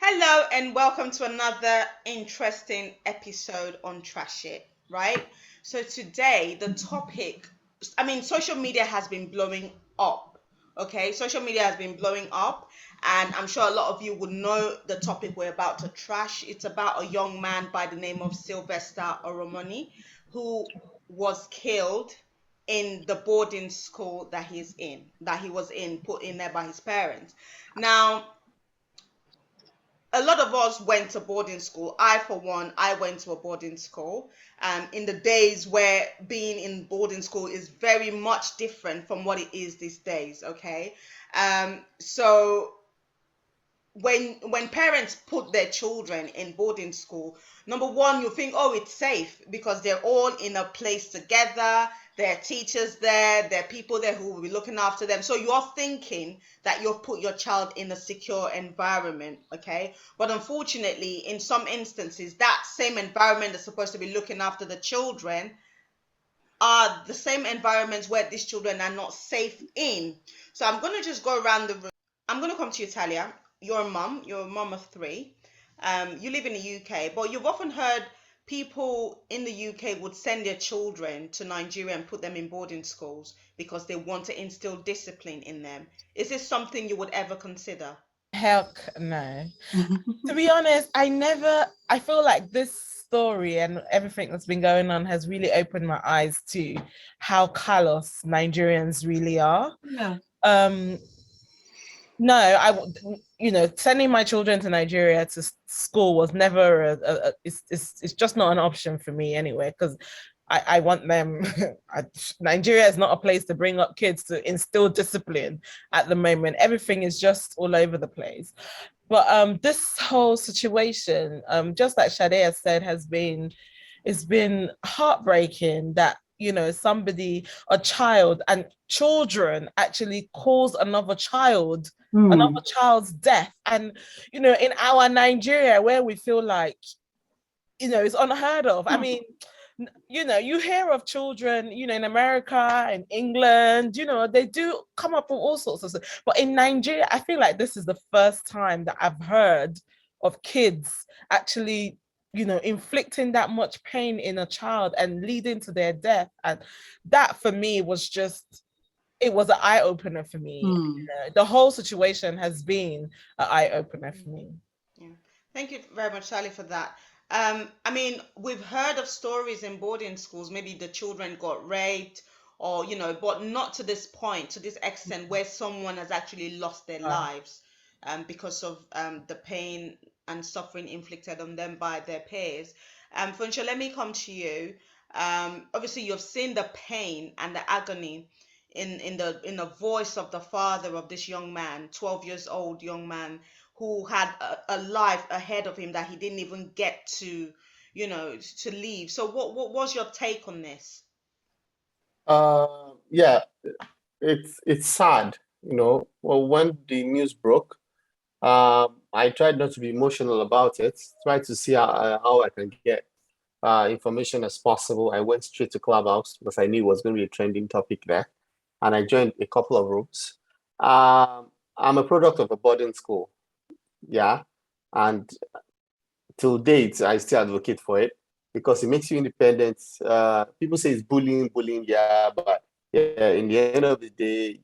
Hello and welcome to another interesting episode on Trash It, right? So today the topic, social media has been blowing up. Okay, social media has been blowing up, and I'm sure a lot of you would know the topic we're about to trash. It's about a young man by the name of Sylvester Oromoni who was killed in the boarding school that he was in, put in there by his parents. Now, a lot of us went to boarding school. I, for one, I went to a boarding school. In the days where being in boarding school is very much different from what it is these days. Okay, so when parents put their children in boarding school, number one, you think, oh, it's safe because they're all in a place together. There are teachers there are people there who will be looking after them. So you're thinking that you've put your child in a secure environment, okay? But unfortunately, in some instances, that same environment that's supposed to be looking after the children are the same environments where these children are not safe in. So I'm going to just go around the room. I'm going to come to you, Talia. You're a mom of three. You live in the UK, but you've often heard people in the UK would send their children to Nigeria and put them in boarding schools because they want to instill discipline in them. Is this something you would ever consider? Heck no. To be honest, I feel like this story and everything that's been going on has really opened my eyes to how callous Nigerians really are. Yeah. Um, no, sending my children to Nigeria to school was never it's just not an option for me anyway, because I want them. Nigeria is not a place to bring up kids to instill discipline at the moment. Everything is just all over the place. But this whole situation, just like Sade has said, it's been heartbreaking that somebody, a child, and children actually cause another child's death. And in our Nigeria, where we feel like it's unheard of. I mean, you hear of children, in America and England, they do come up with all sorts of stuff. But in Nigeria, I feel like this is the first time that I've heard of kids actually, inflicting that much pain in a child and leading to their death. And that for me was just, it was an eye opener for me. The whole situation has been an eye opener for me. Yeah. Thank you very much, Sally, for that. We've heard of stories in boarding schools, maybe the children got raped or, but not to this point, to this extent where someone has actually lost their lives because of the pain and suffering inflicted on them by their peers. Funsho, let me come to you. Obviously, you've seen the pain and the agony in the voice of the father of this young man, 12 years old young man who had a life ahead of him that he didn't even get to leave. So what was your take on this? Yeah, it's sad, Well, when the news broke, I tried not to be emotional about it. Tried to see how I can get information as possible. I went straight to Clubhouse because I knew it was going to be a trending topic there, and I joined a couple of rooms. I'm a product of a boarding school, yeah, and till date, I still advocate for it because it makes you independent. People say it's bullying, yeah, but yeah, in the end of the day,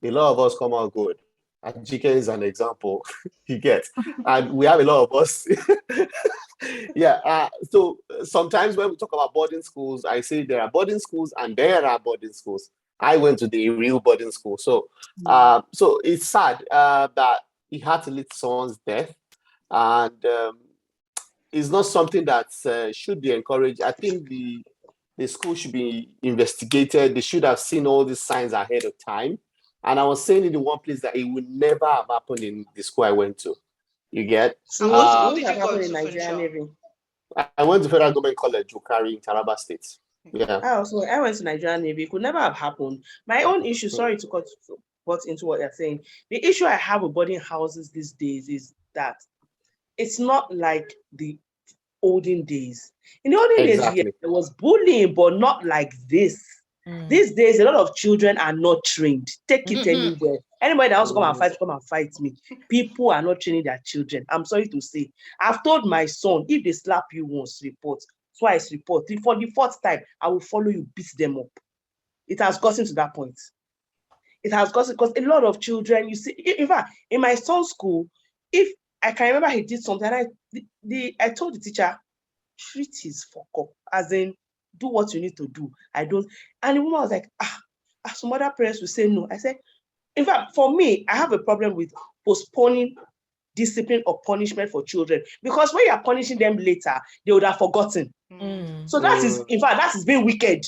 a lot of us come out good. Ajike is an example, you get, and we have a lot of us. Yeah, so sometimes when we talk about boarding schools, I say there are boarding schools and there are boarding schools. I went to the real boarding school, so it's sad that he had to lead to someone's death, and it's not something that should be encouraged. I think the school should be investigated. They should have seen all these signs ahead of time. And I was saying in the one place that it would never have happened in the school I went to. You get? And So what what school what did have you go happened in to, Nigerian Funsho? Navy? I went to Federal Government College, Ukari, in Taraba State. Yeah. I went to Nigerian Navy. It could never have happened. My own issue, sorry to cut into what you're saying. The issue I have with boarding houses these days is that it's not like the olden days. In the olden days, yeah, Exactly. there was bullying, but not like this. These days, a lot of children are not trained. Take it anywhere. Anybody that wants to come and fight me. People are not training their children. I'm sorry to say. I've told my son, if they slap you once, report. Twice, report. For the fourth time, I will follow you, beat them up. It has gotten to that point. It has gotten, because a lot of children, you see, in fact, in my son's school, if I can remember he did something, and I told the teacher, treat his fuck up, as in, do what you need to do. I don't. And the woman was like, some other parents will say no. I said, in fact, for me, I have a problem with postponing discipline or punishment for children, because when you are punishing them later, they would have forgotten. So that is, in fact, that is being wicked.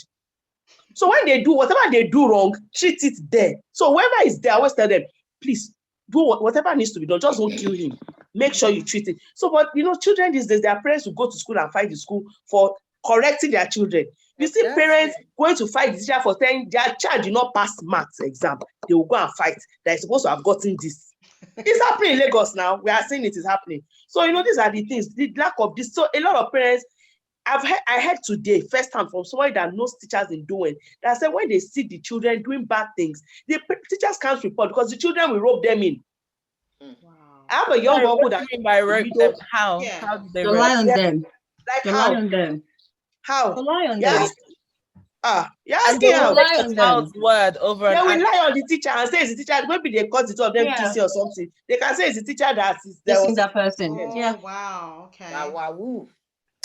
So when they do whatever they do wrong, treat it there. So whoever is there, I always tell them, please do whatever needs to be done. Just don't kill him. Make sure you treat it. So, but children these days, their parents will go to school and fight the school for correcting their children. You see parents going to fight the teacher for saying their child did not pass maths exam. They will go and fight. They're supposed to have gotten this. It's happening in Lagos now. We are seeing it is happening. So, these are the things, the lack of this. So a lot of parents, I heard today firsthand from somebody that knows teachers in doing that said when they see the children doing bad things, the teachers can't report because the children will rope them in. Wow. I have a young uncle that by rope them. How? Yeah. How do they Rely on them. like Rely on them. how? Rely on Yes. them. You're And asking they will how? Rely take on the them. child's word over They an will act. lie on the teacher and say it's the teacher. Maybe they caught the two of them kissing or something. They can say it's the teacher that is there. Kissing that person. Oh, Yeah. wow. Okay. Wow.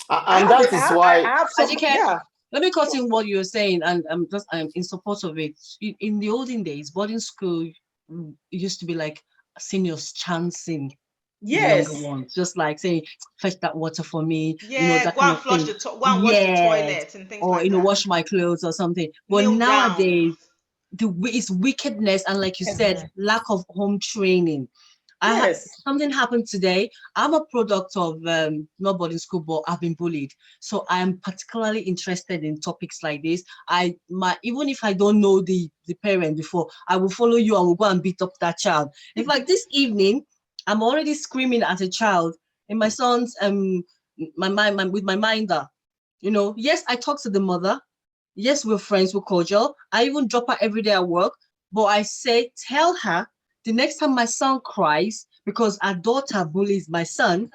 And that is why. I have some. Ajike, Yeah. let me cut in what you're saying, and I'm in support of it. In the olden days, boarding school used to be like seniors chancing the Yes. younger ones, just like saying, "Fetch that water for me." Yeah, that go kind and of flush thing. go and wash the toilet and things Or like that. wash my clothes or something. But Kneel nowadays, down. it's wickedness, and like you said, lack of home training. Yes. Something happened today. I'm a product of not boarding school, but I've been bullied. So I'm particularly interested in topics like this. Even if I don't know the parent before, I will follow you and will go and beat up that child. In fact, this evening, I'm already screaming at a child in my son's with my minder. Yes, I talk to the mother. Yes, we're friends, we're cordial. I even drop her every day at work. But I say, tell her the next time my son cries because our daughter bullies my son,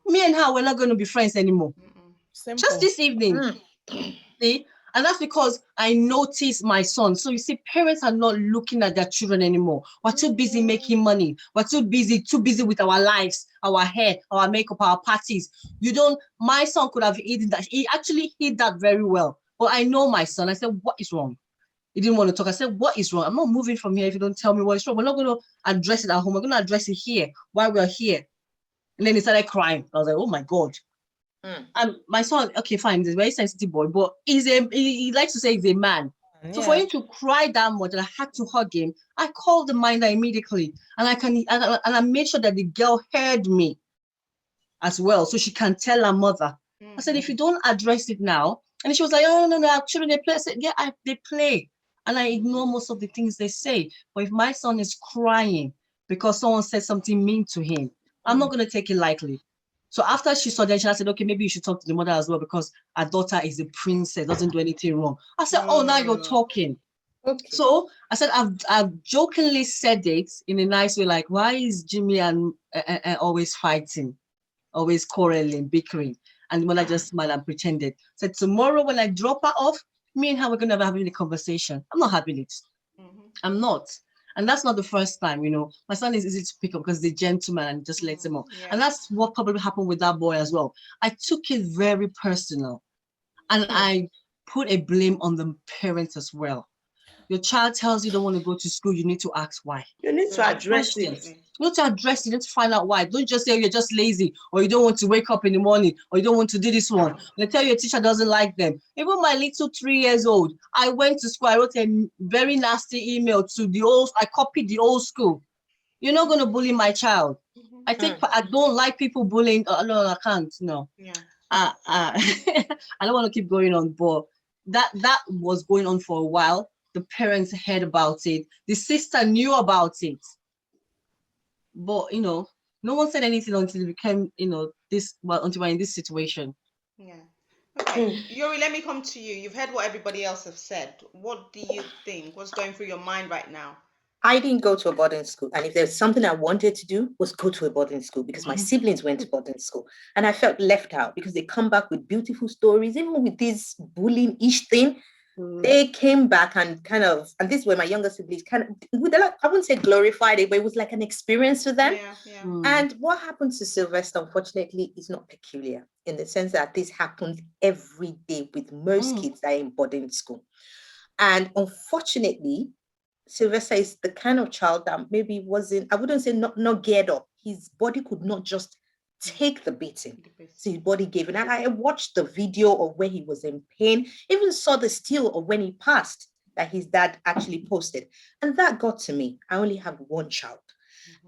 me and her, we're not going to be friends anymore. Simple. Just this evening. See? And that's because I notice my son. So you see, parents are not looking at their children anymore. We're too busy making money. We're too busy with our lives, our hair, our makeup, our parties. My son could have eaten that. He actually hid that very well. But I know my son. I said, what is wrong? He didn't want to talk. I said, what is wrong? I'm not moving from here if you don't tell me what is wrong. We're not going to address it at home. We're going to address it here while we're here. And then he started crying. I was like, oh my God. And my son, okay, fine, he's a very sensitive boy, but he likes to say he's a man. So for him to cry that much, and I had to hug him, I called the minder immediately, and I made sure that the girl heard me as well, so she can tell her mother. I said, if you don't address it now, and she was like, oh no, our children they play. I said, yeah, they play, and I ignore most of the things they say. But if my son is crying because someone said something mean to him, I'm not going to take it lightly. So after she saw that, she said, okay, maybe you should talk to the mother as well because her daughter is a princess, doesn't do anything wrong. I said, oh, now you're talking. Okay. So I said, I've jokingly said it in a nice way, like, why is Jimmy and always fighting, always quarreling, bickering? And when I just smiled and pretended, said, tomorrow when I drop her off, me and her, we're going to have having a conversation. I'm not having it. I'm not. And that's not the first time, My son is easy to pick up because he's a gentleman and just lets him off. Yeah. And that's what probably happened with that boy as well. I took it very personal. And I put a blame on the parents as well. Your child tells you don't want to go to school, you need to ask why. You need to address it. You need to address it, you need to find out why. Don't just say you're just lazy or you don't want to wake up in the morning or you don't want to do this one. They tell you your teacher doesn't like them. Even my little 3 years old, I went to school, I wrote a very nasty email to I copied the old school. You're not going to bully my child. I don't like people bullying. No, I can't, no. Yeah. I don't want to keep going on, but that was going on for a while. The parents heard about it. The sister knew about it. But, no one said anything until it became, until we're in this situation. Yeah. Okay. Yuri, let me come to you. You've heard what everybody else have said. What do you think? What's going through your mind right now? I didn't go to a boarding school. And if there's something I wanted to do was go to a boarding school because my siblings went to boarding school. And I felt left out because they come back with beautiful stories, even with this bullying-ish thing. They came back and and this is where my younger siblings I wouldn't say glorified it, but it was like an experience for them. Yeah. And what happened to Sylvester, unfortunately, is not peculiar in the sense that this happens every day with most kids that are in boarding school. And unfortunately, Sylvester is the kind of child that maybe wasn't, I wouldn't say not geared up. His body could not just take the beating. So his body gave it. And I watched the video of when he was in pain, even saw the still of when he passed that his dad actually posted. And that got to me. I only have one child.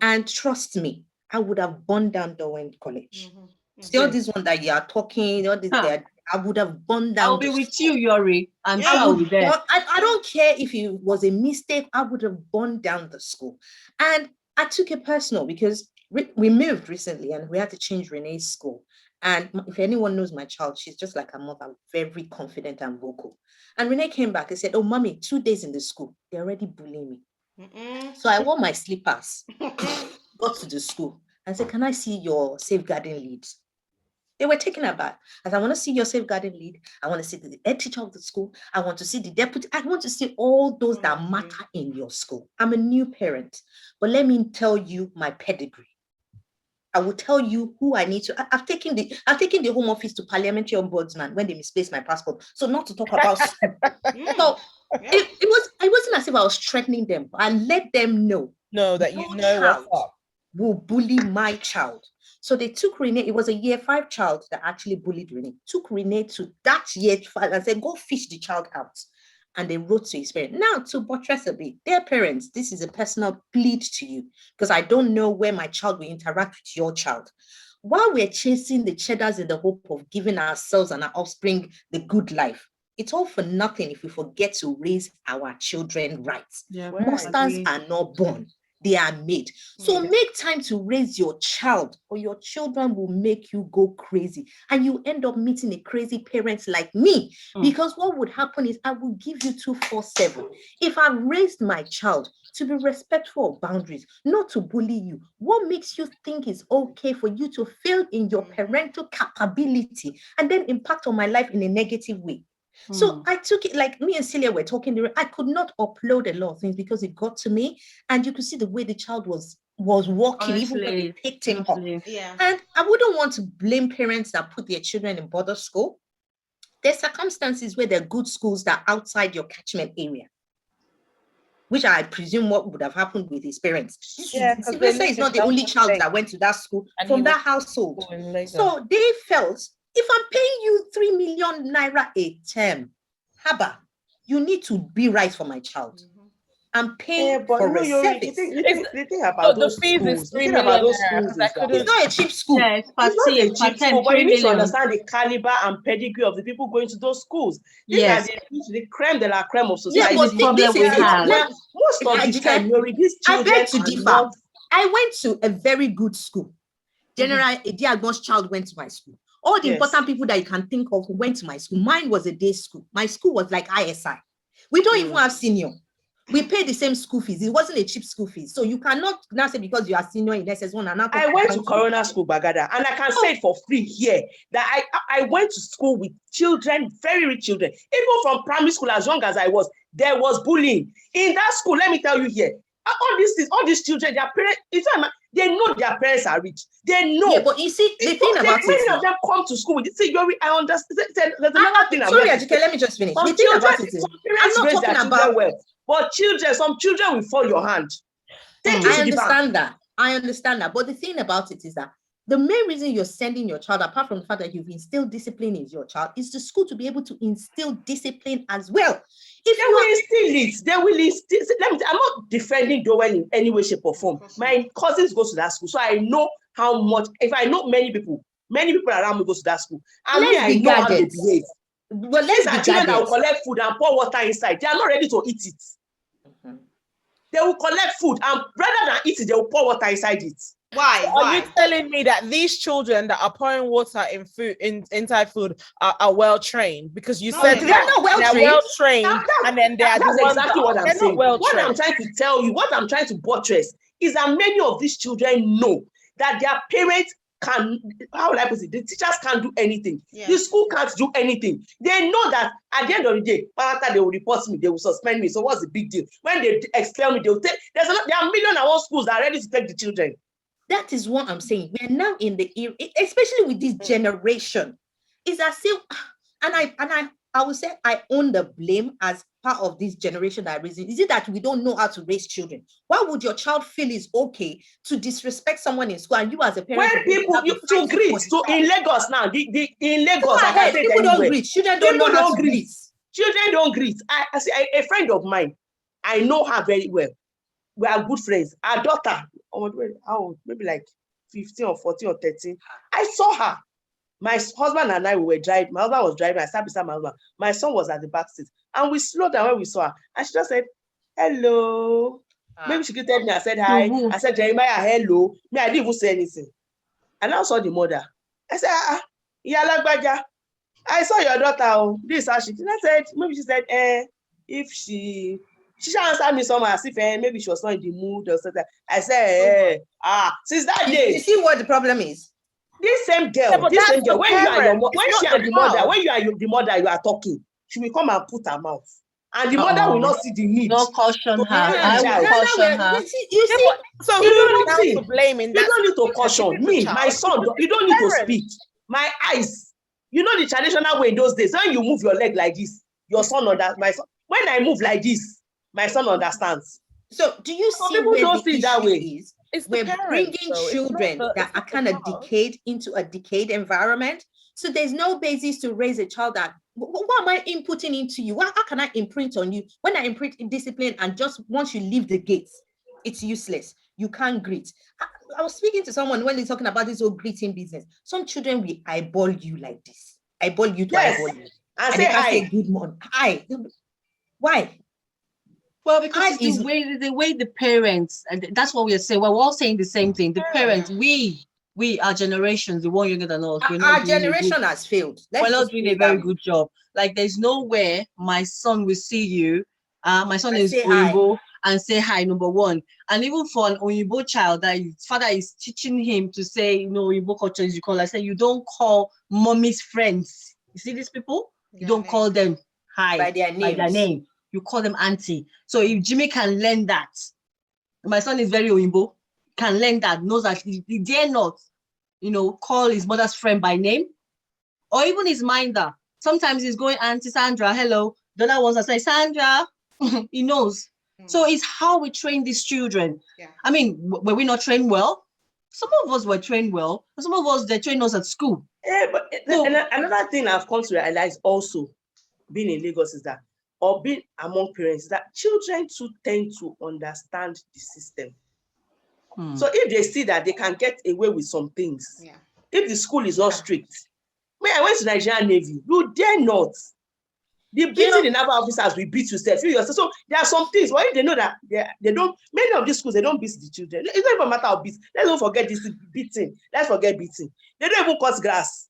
And trust me, I would have burned down Dowen College. See all this one that you are talking, all this there, I would have burned down. I'll be with you, Yuri. I'm sure I'll be there. I don't care if it was a mistake, I would have burned down the school. And I took it personal because we moved recently and we had to change Renee's school. And if anyone knows my child, she's just like her mother, very confident and vocal. And Renee came back and said, "Oh, mommy, 2 days in the school, they're already bullying me." So I wore my slippers, got to the school and said, "Can I see your safeguarding leads?" They were taken aback. As I want to see your safeguarding lead, I want to see the head teacher of the school, I want to see the deputy, I want to see all those that matter in your school. I'm a new parent, but let me tell you my pedigree. I will tell you who I need to. I've taken the Home Office to Parliamentary Ombudsman when they misplaced my passport. So not to talk about school. So it wasn't as if I was threatening them, but I let them know. No, that you know what's up. Will bully my child. So they took Renee, it was a year 5 child that actually bullied Renee, took Renee to that year 5 and said, "Go fish the child out." And they wrote to his parents. Now, to buttress a bit, their parents, this is a personal plead to you, because I don't know where my child will interact with your child. While we're chasing the cheddars in the hope of giving ourselves and our offspring the good life, it's all for nothing if we forget to raise our children right. Monsters are not born. They are made. So make time to raise your child, or your children will make you go crazy. And you end up meeting a crazy parent like me. Because what would happen is I will give you 247. If I've raised my child to be respectful of boundaries, not to bully you, what makes you think it's okay for you to fail in your parental capability and then impact on my life in a negative way? So I took it, like me and Celia were talking, I could not upload a lot of things because it got to me, and you could see the way the child was walking, even when they picked him up. Yeah. And I wouldn't want to blame parents that put their children in border school. There's circumstances where there are good schools that are outside your catchment area, which I presume what would have happened with his parents. Sylvester is not the only child that went to that school from that household. So they felt, if I'm paying you 3 million naira a term, Haba, you need to be right for my child. I'm paying for a service. The thing about those schools, it's not a cheap school. It's not a cheap school, but you need to understand the caliber and pedigree of the people going to those schools. These are the creme de la creme of society. Most of the time, these children I went to a very good school. General Ediagbon's child went to my school. All the important people that you can think of went to my school. Mine was a day school. My school was like ISI. We don't even have senior. We paid the same school fees. It wasn't a cheap school fees. So you cannot now say because you are senior in SS1 and now I went to Corona School, Bagada, and I can say it for free here that I went to school with children, very rich children. Even from primary school, as young as I was, there was bullying. In that school, let me tell you here, all these children, their parents, they know their parents are rich. They know. Yeah, but you see, the thing about it, many of them come to school with it. See, Yuri, I understand. There's another thing. Sorry, let me just finish. The thing about it is, I'm not talking about well, but some children will fall your hand. I understand that. But the thing about it is that the main reason you're sending your child, apart from the fact that you've instilled discipline in your child, is the school to be able to instill discipline as well. If they will instill. I'm not defending Joel in any way, shape, or form. My cousins go to that school, so I know how much. If I know many people around me go to that school, and I know how they behave. Well, let's be children that will collect food and pour water inside. They are not ready to eat it. They will collect food, and rather than eat it, they will pour water inside it. Why? Are you Why? telling me that these children that are pouring water in food inside food are well trained? Because you No, said they're They're that not well they're trained. well trained, and then they are the That's ones that exactly what I'm they're not saying. well What I'm trained. trying to tell you, what I'm trying to buttress is that many of these children know that their parents can, how will I put it, the teachers can't do anything. Yeah. The school can't do anything. They know that at the end of the day, after they will report me, they will suspend me. So what's the big deal? When they expel me, they will take, there are million and one schools that are ready to take the children. That is what I'm saying. We're now in the era, especially with this generation. It's as if, I would say I own the blame as part of this generation that raising. Is it that we don't know how to raise children? Why would your child feel it's okay to disrespect someone in school, and you as a parent When people to greet, so in Lagos now, in Lagos, go I can ahead, say it people don't anywhere. greet. Children don't know People how don't to greet. greet. Children don't greet. I see a friend of mine, I know her very well. We are good friends. Her daughter, maybe like 15 or 14 or 13. I saw her. My husband and I, we were driving. My husband was driving. I sat beside my husband. My son was at the back seat. And we slowed down when we saw her. And she just said, hello. Maybe she greeted me. I said, hi. Mhm. I said, Jeremiah, hello. Me, I didn't even say anything. And I saw the mother. I said, Yalagbaja, I saw your daughter. Oh, this is how she did. I said, maybe she said, if she shall answer me somehow as if maybe she was not in the mood or something. I said, since that You day, see what the problem is? this same girl, Yeah, but this that's same girl, the when you are parent. when It's she not and the the mother, child. when you are the mother, you are talking, she will come and put her mouth, and the mother will Uh-oh. not see the need. Don't caution her. Yeah. I will Child. caution her. You see, Yeah, but so You who don't is need now see. to blame in You that don't need to situation? caution Is it the me, my child? son. Because You it's don't the need to parent. speak. My eyes. You know the traditional way in those days. When you move your leg like this, your son understands. My son. When I move like this, my son understands. so do you So see people where don't the see it that issue way. is? It's the We're parents, bringing though. children that It's are not the kind of child. decayed into a decayed environment. So there's no basis to raise a child that, what am I inputting into you? How can I imprint on you? When I imprint in discipline and just once you leave the gates, it's useless. You can't greet. I was speaking to someone when they're talking about this whole greeting business. Some children will eyeball you like this. Eyeball you to Yes. eyeball you. And And say they can't hi. say good morning. Hi. Why? Well, because I it's is- the way the parents, and that's what we are saying. We're all saying the same thing. The parents, we our generations, the one younger than us, we're not Our doing a good, generation has failed. we're Let's not just doing put a it that very way. good job. Like there's nowhere my son will see you. My son And is say hi. Oyibo and say hi, number one. And even for an Oyibo child that his father is teaching him to say, Oyibo culture is you call. I say you don't call mommy's friends. You see these people? You don't call them hi By their names. name. You call them auntie. So if Jimmy can learn that, my son is very Oyibo, can learn that, knows that he dare not, call his mother's friend by name, or even his minder. Sometimes he's going, Auntie Sandra, hello. The other ones that say, Sandra, he knows. So it's how we train these children. Yeah. I mean, were we not trained well? Some of us were trained well. Some of us, they trained us at school. But So- another thing I've come to realize also, being in Lagos, is that, or being among parents, is that children too tend to understand the system. So if they see that they can get away with some things, if the school is not strict, when I went to Nigerian Navy, you dare not. The beating the naval officers will beat yourself. So there are some things where they know that they don't, many of these schools, they don't beat the children. It's not even a matter of beat. Let's don't forget this beating. Let's forget beating. They don't even cut grass.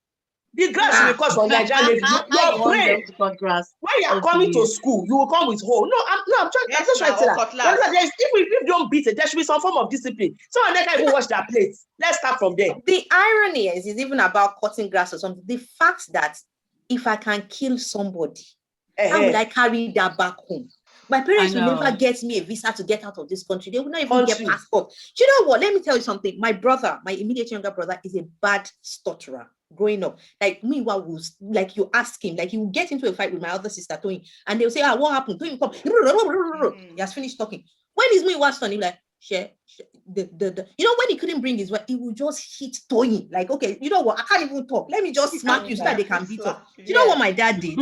The grass you will cut from Nigerian Navy. Your brain, cut grass. when you are coming to school, you will come with hole. No, I'm just trying to say that. If we don't beat it, there should be some form of discipline. Some of them can't even wash their plates. Let's start from there. The irony is even about cutting grass or something. The fact that if I can kill somebody, how will I carry that back home? My parents will never get me a visa to get out of this country. They will not even get passport. Do you know what? Let me tell you something. My brother, my immediate younger brother, is a bad stutterer growing up. Like me, like you ask him, like he will get into a fight with my other sister, Tony, and they'll say, what happened? Tony come. He has finished talking. When is me was he'll like, share when he couldn't bring his wife, he would just hit Tony. Like, okay, you know what? I can't even talk. Let me just smack you so that they can beat up. Do you know what my dad did?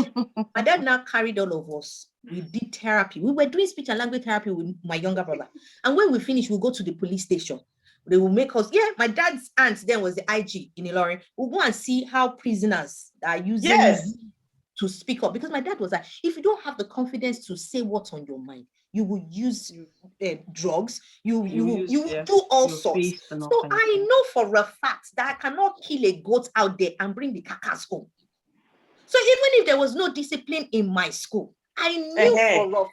My dad now carried all of us. We did therapy. We were doing speech and language therapy with my younger brother. And when we finished, we'll go to the police station. They will make us, my dad's aunt then was the IG in Ilorin. We'll go and see how prisoners are using to speak up. Because my dad was like, if you don't have the confidence to say what's on your mind, you will use drugs, you will yeah, do all your sorts. face and all So kinds of I things. know for a fact that I cannot kill a goat out there and bring the carcass home. So even if there was no discipline in my school, I knew for a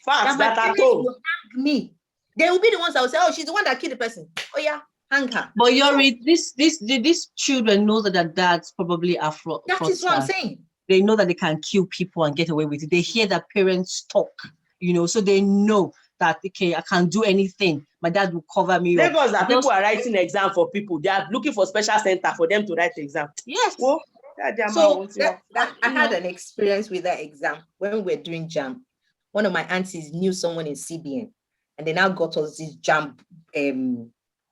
fact that my parents will hang me. They will be the ones that will say, oh, she's the one that killed the person. Oh yeah, hang her. But these children know that their dads probably are That is what I'm saying. They know that they can kill people and get away with it. They hear their parents talk, so they know that, okay, I can't do anything. My dad will cover me up. Lagos, that people are writing exam for people. They are looking for special center for them to write the exam. Yes. Well, So I had an experience with that exam when we were doing JAM. One of my aunties knew someone in CBN, and they now got us this JAM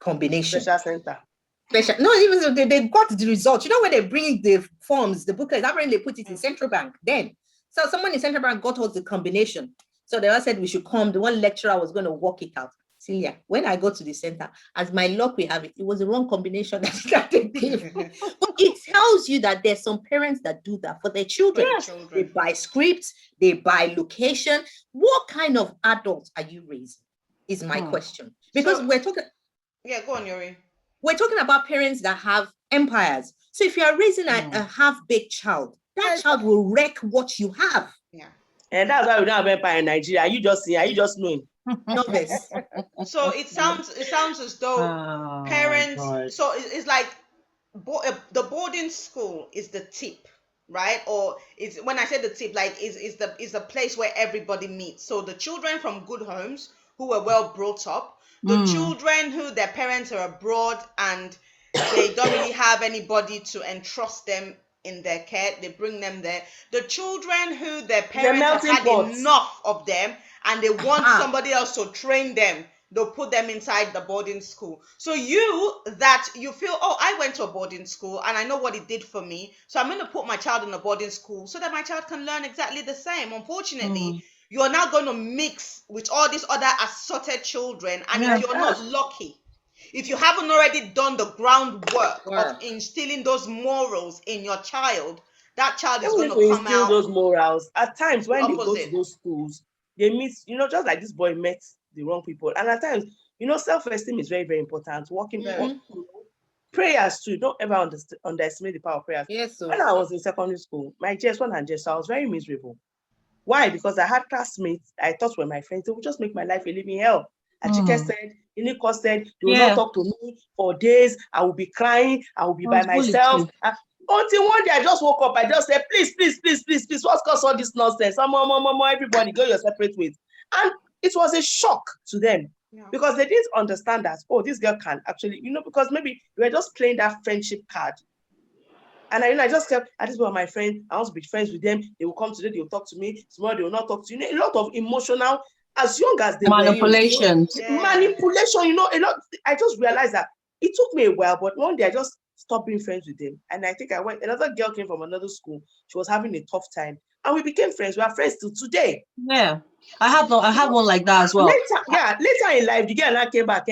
combination. Special center. No, even they got the results. You know, when they bring the forms, the booklets, that when they put it in Central Bank then. So someone in Central Bank got us the combination. So they all said we should come. The one lecturer was going to work it out. Celia, when I go to the center, as my luck we have it, it was the wrong combination that they gave. But it tells you that there's some parents that do that for their children. Yes. They buy scripts, they buy location. What kind of adults are you raising? Is my question. Because we're talking. Yeah, go on, Yuri. We're talking about parents that have empires. So if you are raising a half-baked child, that child will wreck what you have. Yeah. And that's why we don't have empire in Nigeria. Are you just knowing? Novice. So it sounds as though parents. So it's like the boarding school is the tip, right? Or it's when I say the tip, like is the place where everybody meets. So the children from good homes who were well brought up, the children who their parents are abroad and they don't really have anybody to entrust them in their care, they bring them there. The children who their parents have had enough of them and they want somebody else to train them, they'll put them inside the boarding school. So you feel, oh, I went to a boarding school and I know what it did for me, so I'm going to put my child in a boarding school so that my child can learn exactly the same. Unfortunately, you're now going to mix with all these other assorted children, and if you're not lucky, if you haven't already done the groundwork of instilling those morals in your child, that child is going to come out. Those morals. At times when they go to those schools, they meet, just like this boy met the wrong people. And at times, self-esteem is very, very important. Prayers too. Don't ever underestimate the power of prayers. Yes, when I was in secondary school, my JS1 and JS2, I was very miserable. Why? Because I had classmates I thought were my friends. They would just make my life a living hell. Achike said, Iniko said, they will not talk to me for days. I will be crying. I will be by myself. Until one day I just woke up. I just said, please, what's caused all this nonsense? Mama, everybody go your separate ways. And it was a shock to them because they didn't understand that, oh, this girl can actually, because maybe we were just playing that friendship card. And I just kept, I just want my friend, I want to be friends with them. They will come today, they will talk to me. Tomorrow they will not talk to you. A lot of emotional, as young as they manipulation. Manipulation, a lot. I just realized that it took me a while, but one day I just stopped being friends with them. And I think another girl came from another school. She was having a tough time. And we became friends. We are friends till today. Yeah. I have one like that as well. Later in life, the girl now came back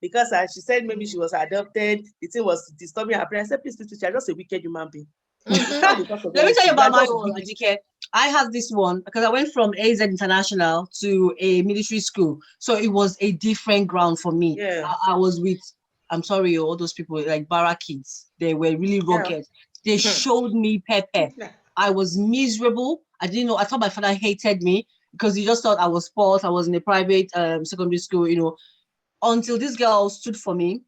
because she said maybe she was adopted. The thing was disturbing her parents. I said, please, you're just a wicked human being. Let me tell you about my own, Ajike. I have this one because I went from AZ International to a military school. So it was a different ground for me. Yeah. I was with, I'm sorry, all those people like Barra kids. They were really rugged. They showed me pepper. I was miserable. I didn't know. I thought my father hated me because he just thought I was spoiled. I was in a private secondary school, until this girl stood for me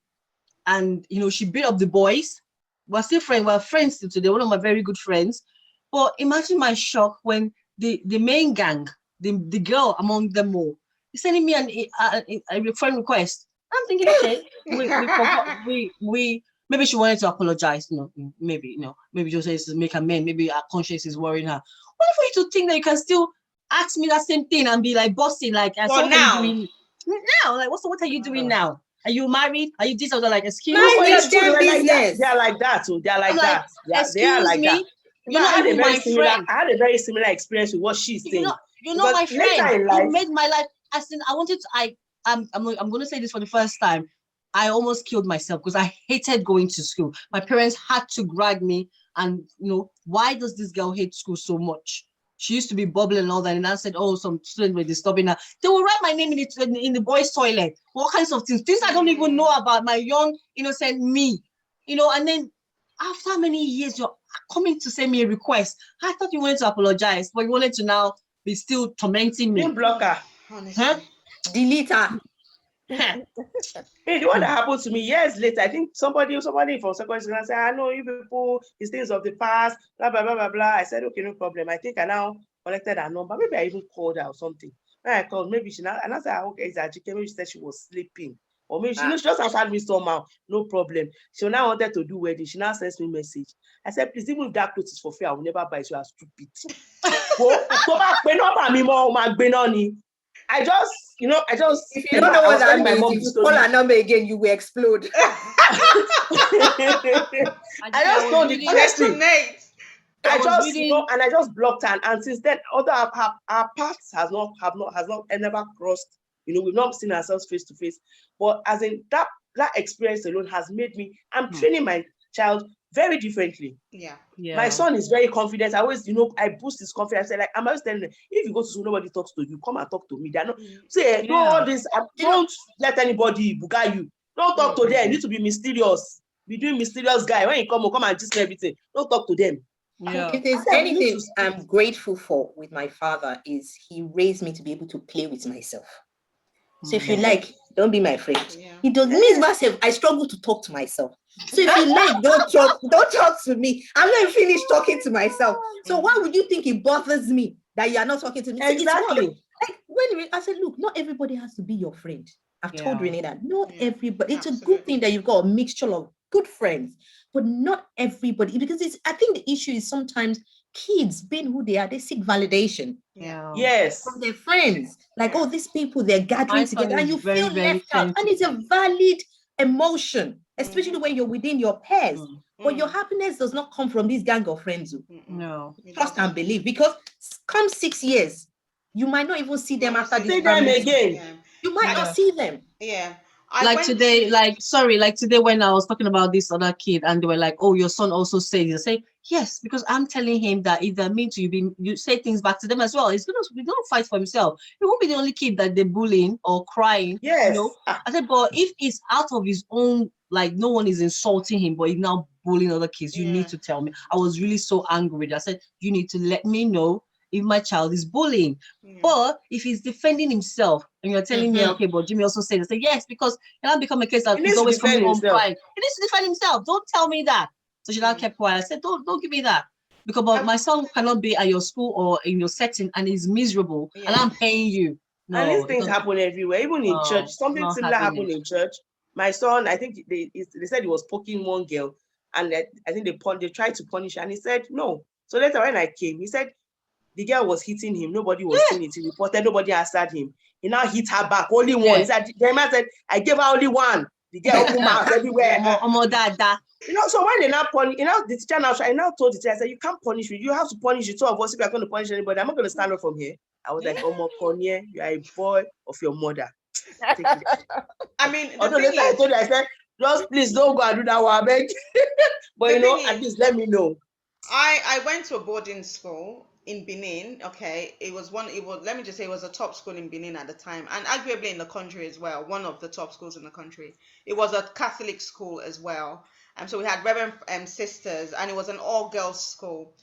and, she beat up the boys. We're still friends. We're friends still today. One of my very good friends. But imagine my shock when the main gang, the girl among them all, is sending me a friend request. I'm thinking, okay, we forgot. We maybe she wanted to apologize. Maybe just says to make amends. Maybe her conscience is worrying her. What for you to think that you can still ask me that same thing and be like bossing like for now? Like what are you doing now? Are you married? Are you this or that? Like, excuse me. Mind your damn business. They are like that too. They are like that. They are like that. I had a very similar experience with what she's saying. My friend. You made my life. I'm going to say this for the first time. I almost killed myself because I hated going to school. My parents had to drag me, and why does this girl hate school so much? she used to be bubbling and all that, and I said, oh, some students were disturbing her. They will write my name in the boys' toilet, all kinds of things I don't even know about, my young innocent me, and then after many years, you're coming to send me a request. I thought you wanted to apologize, but you wanted to now be still tormenting me. You block her. Honestly. Huh? Delete her. Hey, the one that happened to me years later, I think somebody from secondary school said, I know you people, it's things of the past, blah, blah, blah, blah, blah. I said, okay, no problem. I think I now collected her number. Maybe I even called her or something. When I called, maybe she now, and I said, okay, it's Ajike. Maybe she said she was sleeping. Or maybe she just answered me somehow, no problem. She now wanted to do wedding. She now sends me a message. I said, please, even if that clothes is for free, I will never buy it. You are stupid. I just, If you don't know what that means, if you call her number again, you will explode. I just told it honestly. I just, reading... and I just blocked her. And since then, although our paths has not never crossed. We've not seen ourselves face to face. But as in that experience alone has made me. I'm training my child very differently. Yeah. My son is very confident. I always, I boost his confidence. I say, like, I'm always telling them, if you go to school, nobody talks to you, come and talk to me. They're not say, do all this. Don't let anybody buga you. Don't talk to them. You need to be mysterious. Be doing mysterious guy. When you come and just everything. Don't talk to them. Yeah. If there's anything I'm grateful for with my father is he raised me to be able to play with myself. So if you like, don't be my friend. Yeah. He does me myself. I struggle to talk to myself. So if you like, don't talk to me. I'm not finished talking to myself. So why would you think it bothers me that you are not talking to me? Exactly. Like when I said, look, not everybody has to be your friend. I've told Renee that not everybody. It's absolutely. a good thing that you've got a mixture of good friends, but not everybody, because I think the issue is sometimes kids being who they are, they seek validation. Yeah. Yes. From their friends. Like, oh, these people, they're gathering together and you feel left out. And it's a valid emotion, especially when you're within your peers. But your happiness does not come from this gang of friends. No. Trust and believe, because come 6 years, you might not even see them after this. See them again. Yeah. You might not see them. Yeah. Today when I was talking about this other kid and they were like, oh, your son also says, I say, yes, because I'm telling him that if they're mean to you, you say things back to them as well. He's gonna fight for himself. He won't be the only kid that they're bullying or crying. Yes. I said, but if it's out of his own, like no one is insulting him, but he's now bullying other kids, you need to tell me. I was really so angry. I said, you need to let me know if my child is bullying. But if he's defending himself and you're telling me, okay, but Jimmy also said, I say, yes, because it now become a case that he's always coming home crying. He needs to defend himself. Don't tell me that. So she now kept quiet. I said, don't give me that. Because my son cannot be at your school or in your setting and he's miserable and I'm paying you. No, and these things happen everywhere, even in church. Something similar happened in church. My son, I think they said he was poking one girl, and I think they tried to punish her, and he said no. So later when I came, he said the girl was hitting him. Nobody was seeing it. He reported. Nobody answered him. He now hit her back. Only one. He said, the man said, I gave her only one. The girl opened mouth everywhere. So when they now punish, the teacher now told the teacher, I said, you can't punish me. You have to punish the two of us if you're going to punish anybody. I'm not going to stand up from here. I was like, oh, Konye, you are a boy of your mother. I mean, although later I told you, I said, just please don't go and do that one, I beg. But at least let me know. I went to a boarding school in Benin. Okay, it was let me just say it was a top school in Benin at the time, and arguably in the country as well, one of the top schools in the country. It was a Catholic school as well, and so we had Reverend sisters, and it was an all-girls school.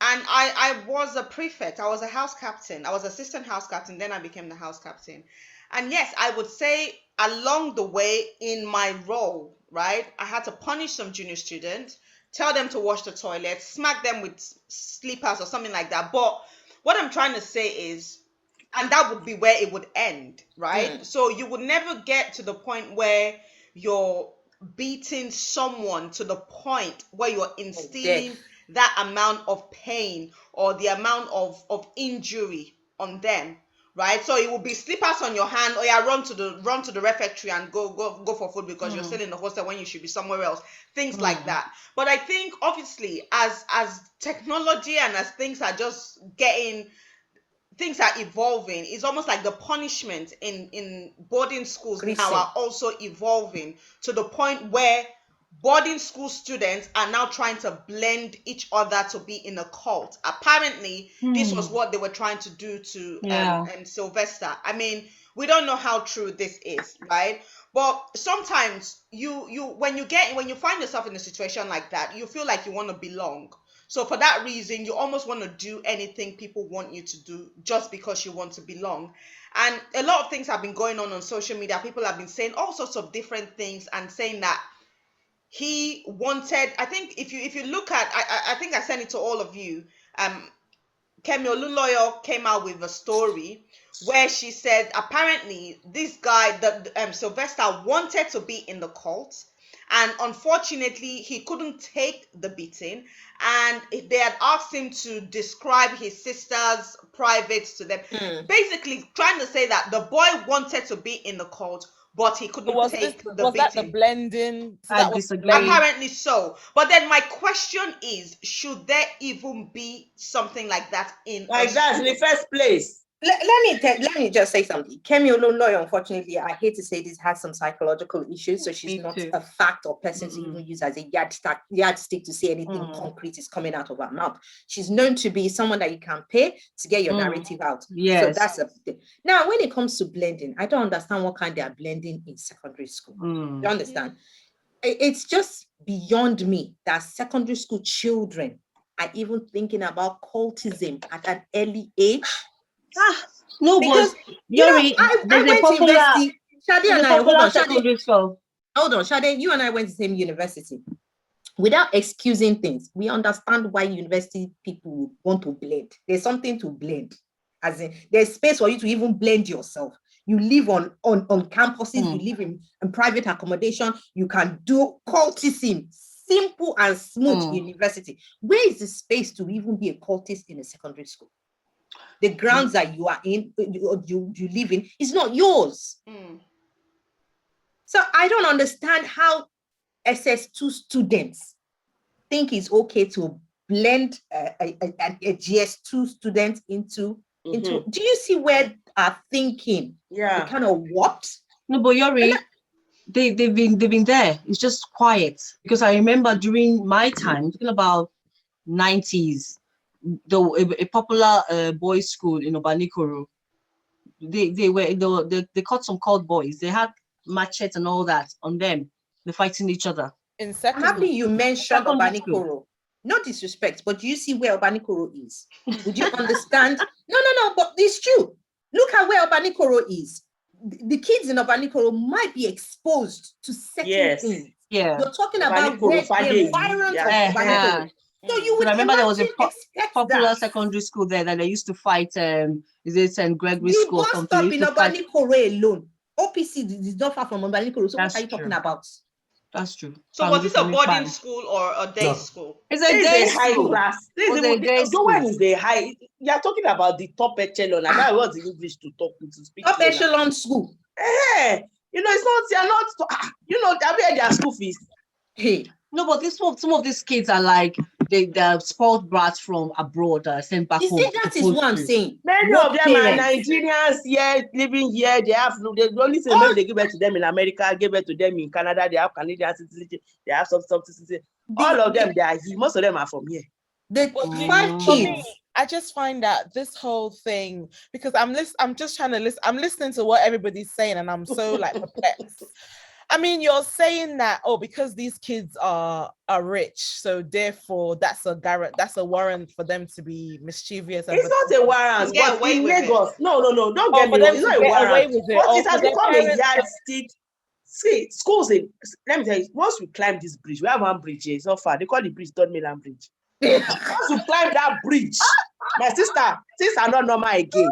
And I was a prefect. I was a house captain. I was assistant house captain. Then I became the house captain. And yes, I would say along the way in my role, right, I had to punish some junior students, tell them to wash the toilet, smack them with slippers or something like that. But what I'm trying to say is, and that would be where it would end, right? So you would never get to the point where you're beating someone to the point where you're instilling that amount of pain or the amount of injury on them, right? So it will be slippers on your hand, or run to the refectory and go for food because you're still in the hostel when you should be somewhere else. Things like that. But I think obviously as technology and as things are evolving, it's almost like the punishment in boarding schools now are also evolving to the point where boarding school students are now trying to blend each other to be in a cult. Apparently, this was what they were trying to do to Yeah. Sylvester. I mean, we don't know how true this is, right? But sometimes when you find yourself in a situation like that, you feel like you want to belong. So for that reason, you almost want to do anything people want you to do just because you want to belong. And a lot of things have been going on social media. People have been saying all sorts of different things and saying that he wanted, I think if you look at, I think I sent it to all of you. Kemi Oluloyo came out with a story where she said apparently this guy, Sylvester, wanted to be in the cult, and unfortunately he couldn't take the beating, and they had asked him to describe his sister's privates to them, basically trying to say that the boy wanted to be in the cult, but he couldn't take the was that the beating. blending? So I that was disagree. blending. Apparently so. But then my question is, should there even be something like that in Like that in the first place? Let me just say something. Kemi Olunloyo, unfortunately, I hate to say this, has some psychological issues, so she's Me not too. a fact or person to even use as a yardstick to say anything concrete is coming out of her mouth. She's known to be someone that you can pay to get your narrative out. Yes. So that's a thing. Now, when it comes to blending, I don't understand what kind they are blending in secondary school. You understand? It's just beyond me that secondary school children are even thinking about cultism at an early age. No, Because but Yuri, I there's a went to popular, university. Shade and I, hold on, secondary school. Hold on, Shade, you and I went to the same university. Without excusing things, we understand why university people want to blend. There's something to blend. As in, there's space for you to even blend yourself. You live on campuses, you live in private accommodation, you can do cultism, simple and smooth university. Where is the space to even be a cultist in a secondary school? The grounds that you are in, you live in, is not yours. So I don't understand how SS2 students think it's okay to blend a GS2 student into. Do you see where are thinking? Yeah. The kind of what? No, but Yuri, they've been there. It's just quiet. Because I remember during my time, talking about 90s, a popular boys' school in Obanikoro. They caught some cult boys. They had machetes and all that on them. They're fighting each other. I'm happy you mentioned Obanikoro. No disrespect, but do you see where Obanikoro is? Would you understand? No, but it's true. Look at where Obanikoro is. The kids in Obanikoro might be exposed to certain things. Yeah. You're talking about the environment of Obanikoro. So you would remember there was a popular that. secondary school there that they used to fight. Is it St. Gregory's You School or don't something? stop in Obanikoro alone. OPC is not far from Obanikoro. So what are you talking about? That's true. So was this a boarding school or a day school? It's a day high school. class. When is the high? You are talking about the top echelon. And that was the English to speak. Top echelon school. Hey, it's not. They are not. They have their school fees. Hey. No, but some of these kids are like they're spoiled brats from abroad sent back home. That is what I'm saying. Many of them are Nigerians here, living here. They only say maybe they give birth to them in America, give birth to them in Canada. They have Canadian citizenship. They have some citizenship. All of them, they are here. Most of them are from here. The 5 kids. I just find that this whole thing, because I'm just trying to listen. I'm listening to what everybody's saying, and I'm so like perplexed. I mean, you're saying that, because these kids are rich, so therefore that's a warrant for them to be mischievous. It's not a warrant, but in Lagos, no, don't get me wrong. It's not a warrant. But it has become a yardstick. See, schools let me tell you, once we climb this bridge, we have one bridge here, it's not far. They call the bridge Third Mainland Bridge. Once we climb that bridge, my sister, things are not normal again.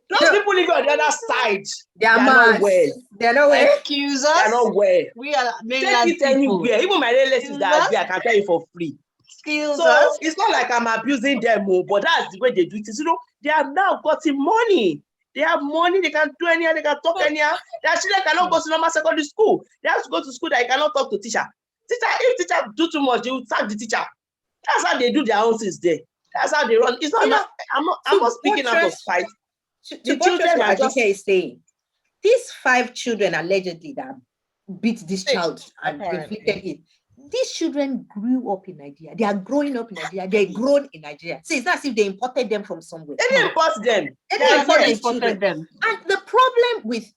Those people living on the other side, they are not well. They're not well. Excuse us. They're not well. We are mainland people. Anywhere. Even my relatives that are there, I can tell you for free. Excuse us. It's not like I'm abusing them, but that's the way they do it. They have now gotten money. They have money. They can do anyhow. They can talk anyhow. Their children cannot go to normal secondary school. They have to go to school that you cannot talk to teacher. If teacher do too much, they will sack the teacher. That's how they do their own things there. That's how they run. It's not. I'm not speaking out of spite. The children are just is saying these 5 children allegedly that beat this 6, child and apparently. inflicted it. These children grew up in Nigeria. They are growing up in Nigeria. They're grown in Nigeria. So it's not as if they imported them from somewhere. They didn't import them. They They are didn't import here. these children. them. And the problem with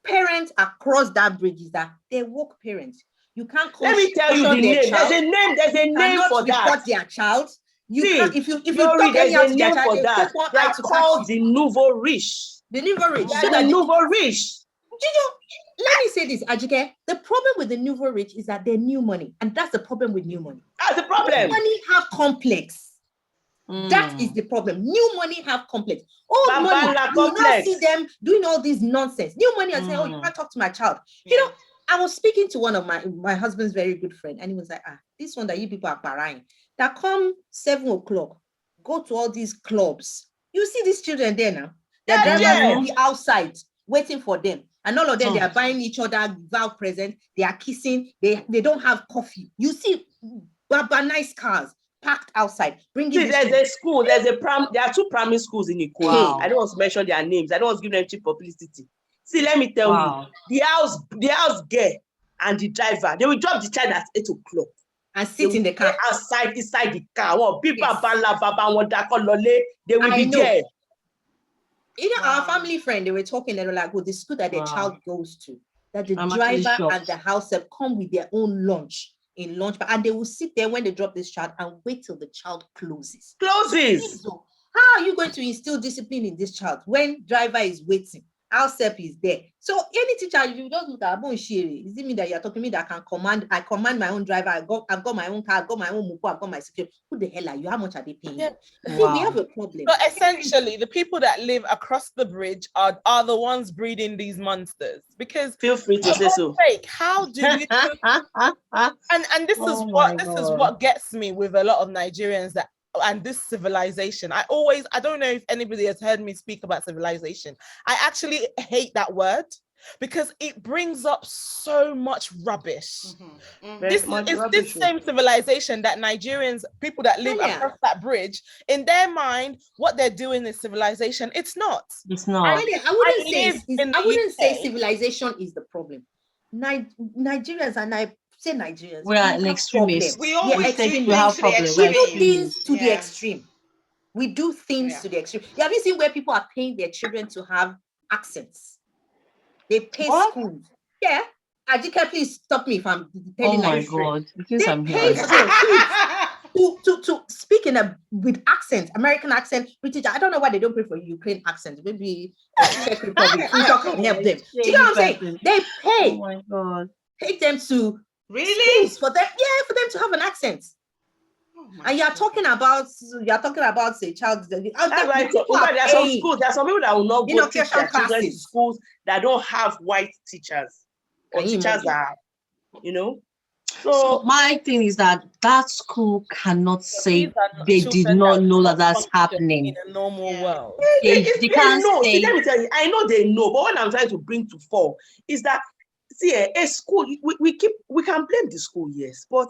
parents across that bridge is that they're woke parents. You can't Let me tell you the caution their name. child. There's a name Cannot for that. report their child. You See, can't, if you Glory, talk there's anyhow a to their name child, for they that. take one They eye are to called catch you. the nouveau riche. The nouveau rich. They So are that the nouveau riche. let me say this, Ajike. The problem with the nouveau rich is that they're new money, and that's the problem with new money. That's the New problem. money have complex. That is the problem. New money have complex. Old money, Babala you will not complex. see them doing all this nonsense. New money and say, oh, you can't talk to my child. You know, I was speaking to one of my husband's very good friend, and he was like, this one that you people are parrying, that come 7 o'clock, go to all these clubs. You see these children there now. Their Yeah, drivers yeah. will be outside waiting for them. And all of them, they are buying each other vow present. They are kissing. They don't have coffee. You see, nice cars parked outside. Bringing See, these there's children. a school, there are 2 primary schools in Ikoyi. Wow. I don't want to mention their names. I don't want to give them cheap publicity. See, let me tell you, the house girl and the driver, they will drop the child at 8 o'clock. And sit in the car. Outside, inside the car. Well, people Yes. They will I be know. there. You know, our family friend, they were talking, they were like, well, the school that the child goes to, that the I'm actually driver shocked. and the house help come with their own lunch in lunch, and they will sit there when they drop this child and wait till the child closes. Closes. So how are you going to instill discipline in this child when driver is waiting? House help is there. So any teacher, you just look at Shiri. Does it mean that you're talking to me that I command my own driver? I've got my own car, I've got my own mupo, I've got my security. Who the hell are you? How much are they paying? Yeah. See, we have a problem. But essentially, the people that live across the bridge are the ones breeding these monsters. Because Feel free to say so. how do you and this is what gets me with a lot of Nigerians and this civilization. I don't know if anybody has heard me speak about civilization. I actually hate that word because it brings up so much rubbish. This same civilization that Nigerians, people that live across that bridge, in their mind, what they're doing is civilization. It's not. It's not. I wouldn't say civilization is the problem. Nigerians, and I say Nigerians, we are an extremist. We always do things to the extreme. We do things to the extreme. We do things to the extreme. Have you seen where people are paying their children to have accents? They pay schools. Yeah. Ajika, please stop me if I'm telling my God. They pay schools to speak with accent, American accent, British. I don't know why they don't pay for Ukraine accent. Maybe Czech Republic can help them. Do you know what I'm saying? They pay. Oh my God. Take them to schools for them to have an accent. And you're talking about say child. There are some schools. There are some people that will not go teach their children in schools that don't have white teachers or teachers that, So my thing is that school cannot say they did not know that that's happening in a normal world. They can't know. say. See, let me tell you, I know they know, but what I'm trying to bring to fore is that a school, we can blame the school, yes, but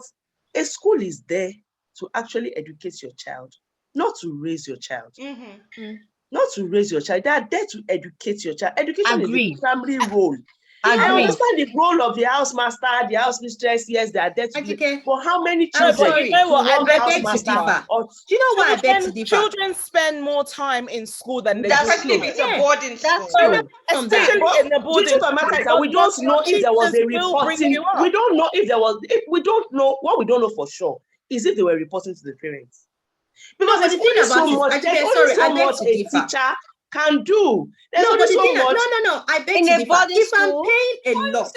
a school is there to actually educate your child, not to raise your child. Not to raise your child. They are there to educate your child. Education is the primary role. I understand the role of the house master, the house mistress. Yes, they are there to do. But how many children? You know what? I beg to differ. Do you know why I beg to differ? Children spend more time in school than they do. Especially if it's a boarding school. Especially in the boarding school. We don't know if there was a reporting. We don't know if there was. We don't know what we don't know for sure is if they were reporting to the parents. Because there's only so much. There's only so much a teacher can do. There's only so much. No. I beg to differ. If I'm paying a lot,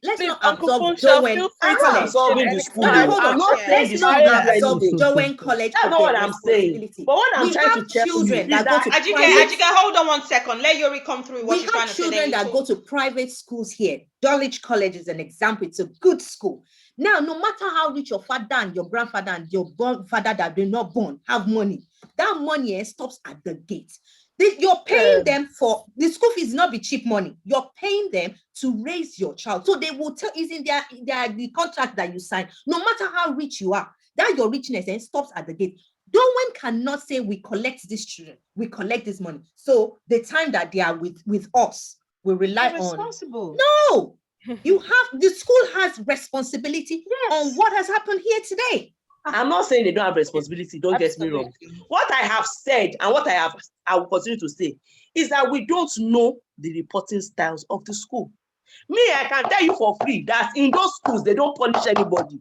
let's not absorb Joanne. I'm not absorbing the school. I'm not saying the school. Let's not absorb Joanne College. That's not what I'm saying. But what I'm trying to tell you is that Ajike, hold on 1 second. Let Yuri come through. We have children that go to private schools here. Dulwich College is an example. It's a good school. Now, no matter how rich your father and your grandfather and your father that were not born have money, that money stops at the gate. You're paying them for the school fees, not be cheap money. You're paying them to raise your child. So they will tell is in the contract that you sign. No matter how rich you are, that your richness stops at the gate. No one cannot say we collect these children, we collect this money. So the time that they are with us, we rely You're on. responsible. No, the school has responsibility on what has happened here today. I'm not saying they don't have responsibility, don't get me wrong. Absolutely. What I have said and what I will continue to say is that we don't know the reporting styles of the school. Me, I can tell you for free that in those schools, they don't punish anybody.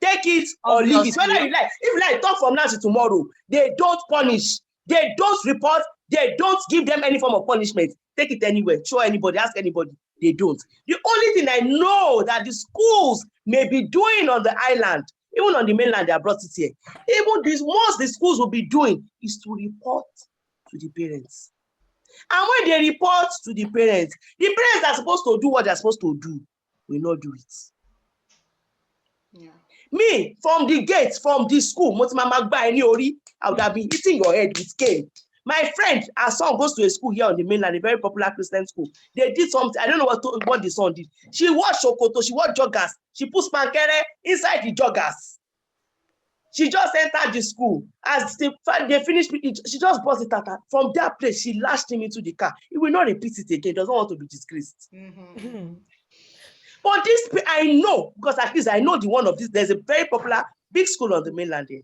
Take it or leave it. Whether you like, if you like, talk from now to tomorrow, they don't punish, they don't report, they don't give them any form of punishment. Take it anywhere, show anybody, ask anybody, they don't. The only thing I know that the schools may be doing on the island, even on the mainland, they have brought it here. Even this, most the schools will be doing is to report to the parents. And when they report to the parents are supposed to do what they're supposed to do, will not do it. Yeah. Me, from the gates, from the school, I would have been hitting your head with cane. My friend, her son goes to a school here on the mainland, a very popular Christian school. They did something, I don't know what the son did. She wore shokoto, she wore joggers, she put spankere inside the joggers. She just entered the school. As they finished, she just brought it out. From that place, she lashed him into the car. He will not repeat it again. He doesn't want to be disgraced. Mm-hmm. But this, I know, because at least I know the one of this. There's a very popular big school on the mainland here.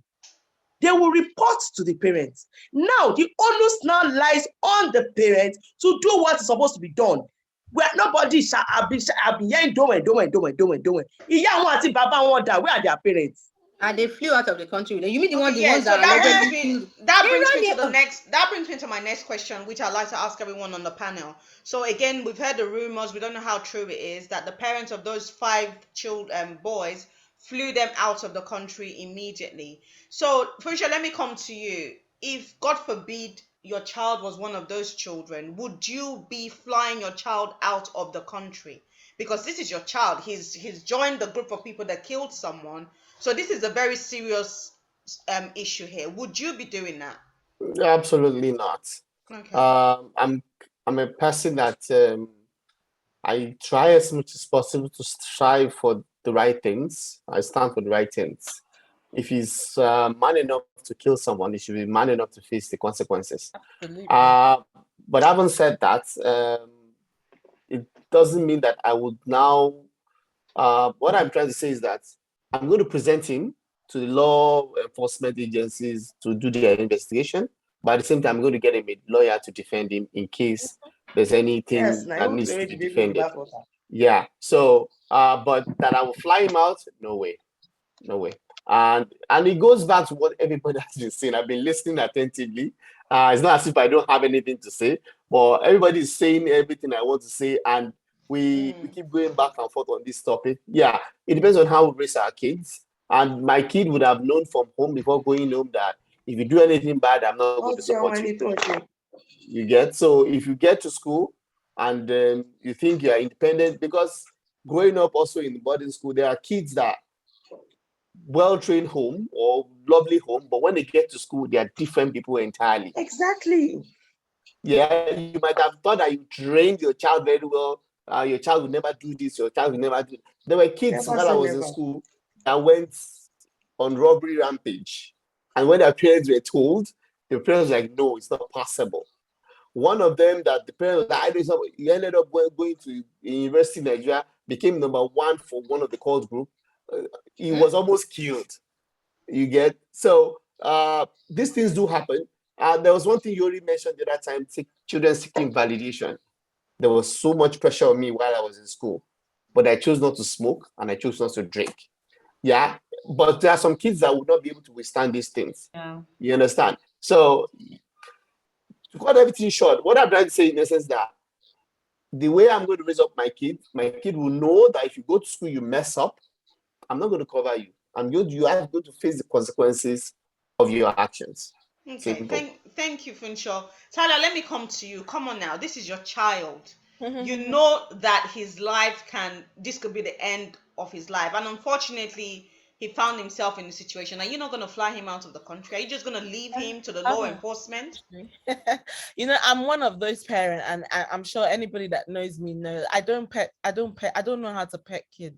They will report to the parents. Now, the onus now lies on the parents to do what is supposed to be done. Where nobody shall be hearing doing. Where are their parents? And they flew out of the country. You mean the ones So that that brings me They to the ran next. That brings me to my next question, which I'd like to ask everyone on the panel. So again, we've heard the rumors. We don't know how true it is that the parents of those 5 boys flew them out of the country immediately. So, Funsha, let me come to you. If God forbid your child was one of those children, would you be flying your child out of the country? Because this is your child. He's joined the group of people that killed someone. So this is a very serious issue here. Would you be doing that? Absolutely not. Okay. I'm a person that I try as much as possible to strive for the right things. I stand for the right things. If he's man enough to kill someone, he should be man enough to face the consequences. Absolutely. But having said that, it doesn't mean that I would now. What I'm trying to say is that I'm going to present him to the law enforcement agencies to do their investigation. But at the same time, I'm going to get him a lawyer to defend him in case there's anything that needs to be defended. Yeah. So, but that I will fly him out? No way. No way. And it goes back to what everybody has been saying. I've been listening attentively. It's not as if I don't have anything to say, but everybody is saying everything I want to say, and we keep going back and forth on this topic. Yeah, it depends on how we raise our kids. And my kid would have known from home before going home that if you do anything bad, I'm not going to support you. You get? So if you get to school and you think you are independent, because growing up also in the boarding school, there are kids that well-trained home or lovely home, but when they get to school, they are different people entirely. Exactly. Yeah, you might have thought that you trained your child very well. Your child will never do this. Your child will never do. There were kids while I was in school that went on robbery rampage, and when their parents were told, the parents were like, "No, it's not possible." One of them that the parents, he ended up going to University in Nigeria, became number 1 for one of the cult group. He was almost killed. You get? So these things do happen. There was one thing you already mentioned the other time, children seeking validation. There was so much pressure on me while I was in school, but I chose not to smoke and I chose not to drink. Yeah, but there are some kids that would not be able to withstand these things. Yeah. You understand? So to cut everything short, what I'm trying to say in essence that the way I'm going to raise up my kid will know that if you go to school, you mess up, I'm not going to cover you. You are going to face the consequences of your actions. Okay. Thank you, Funshaw. Tyler, let me come to you. Come on now. This is your child. You know that this could be the end of his life. And unfortunately, he found himself in a situation. Are you not going to fly him out of the country? Are you just going to leave him to the law enforcement? I'm one of those parents, and I'm sure anybody that knows me knows I don't know how to pet kids.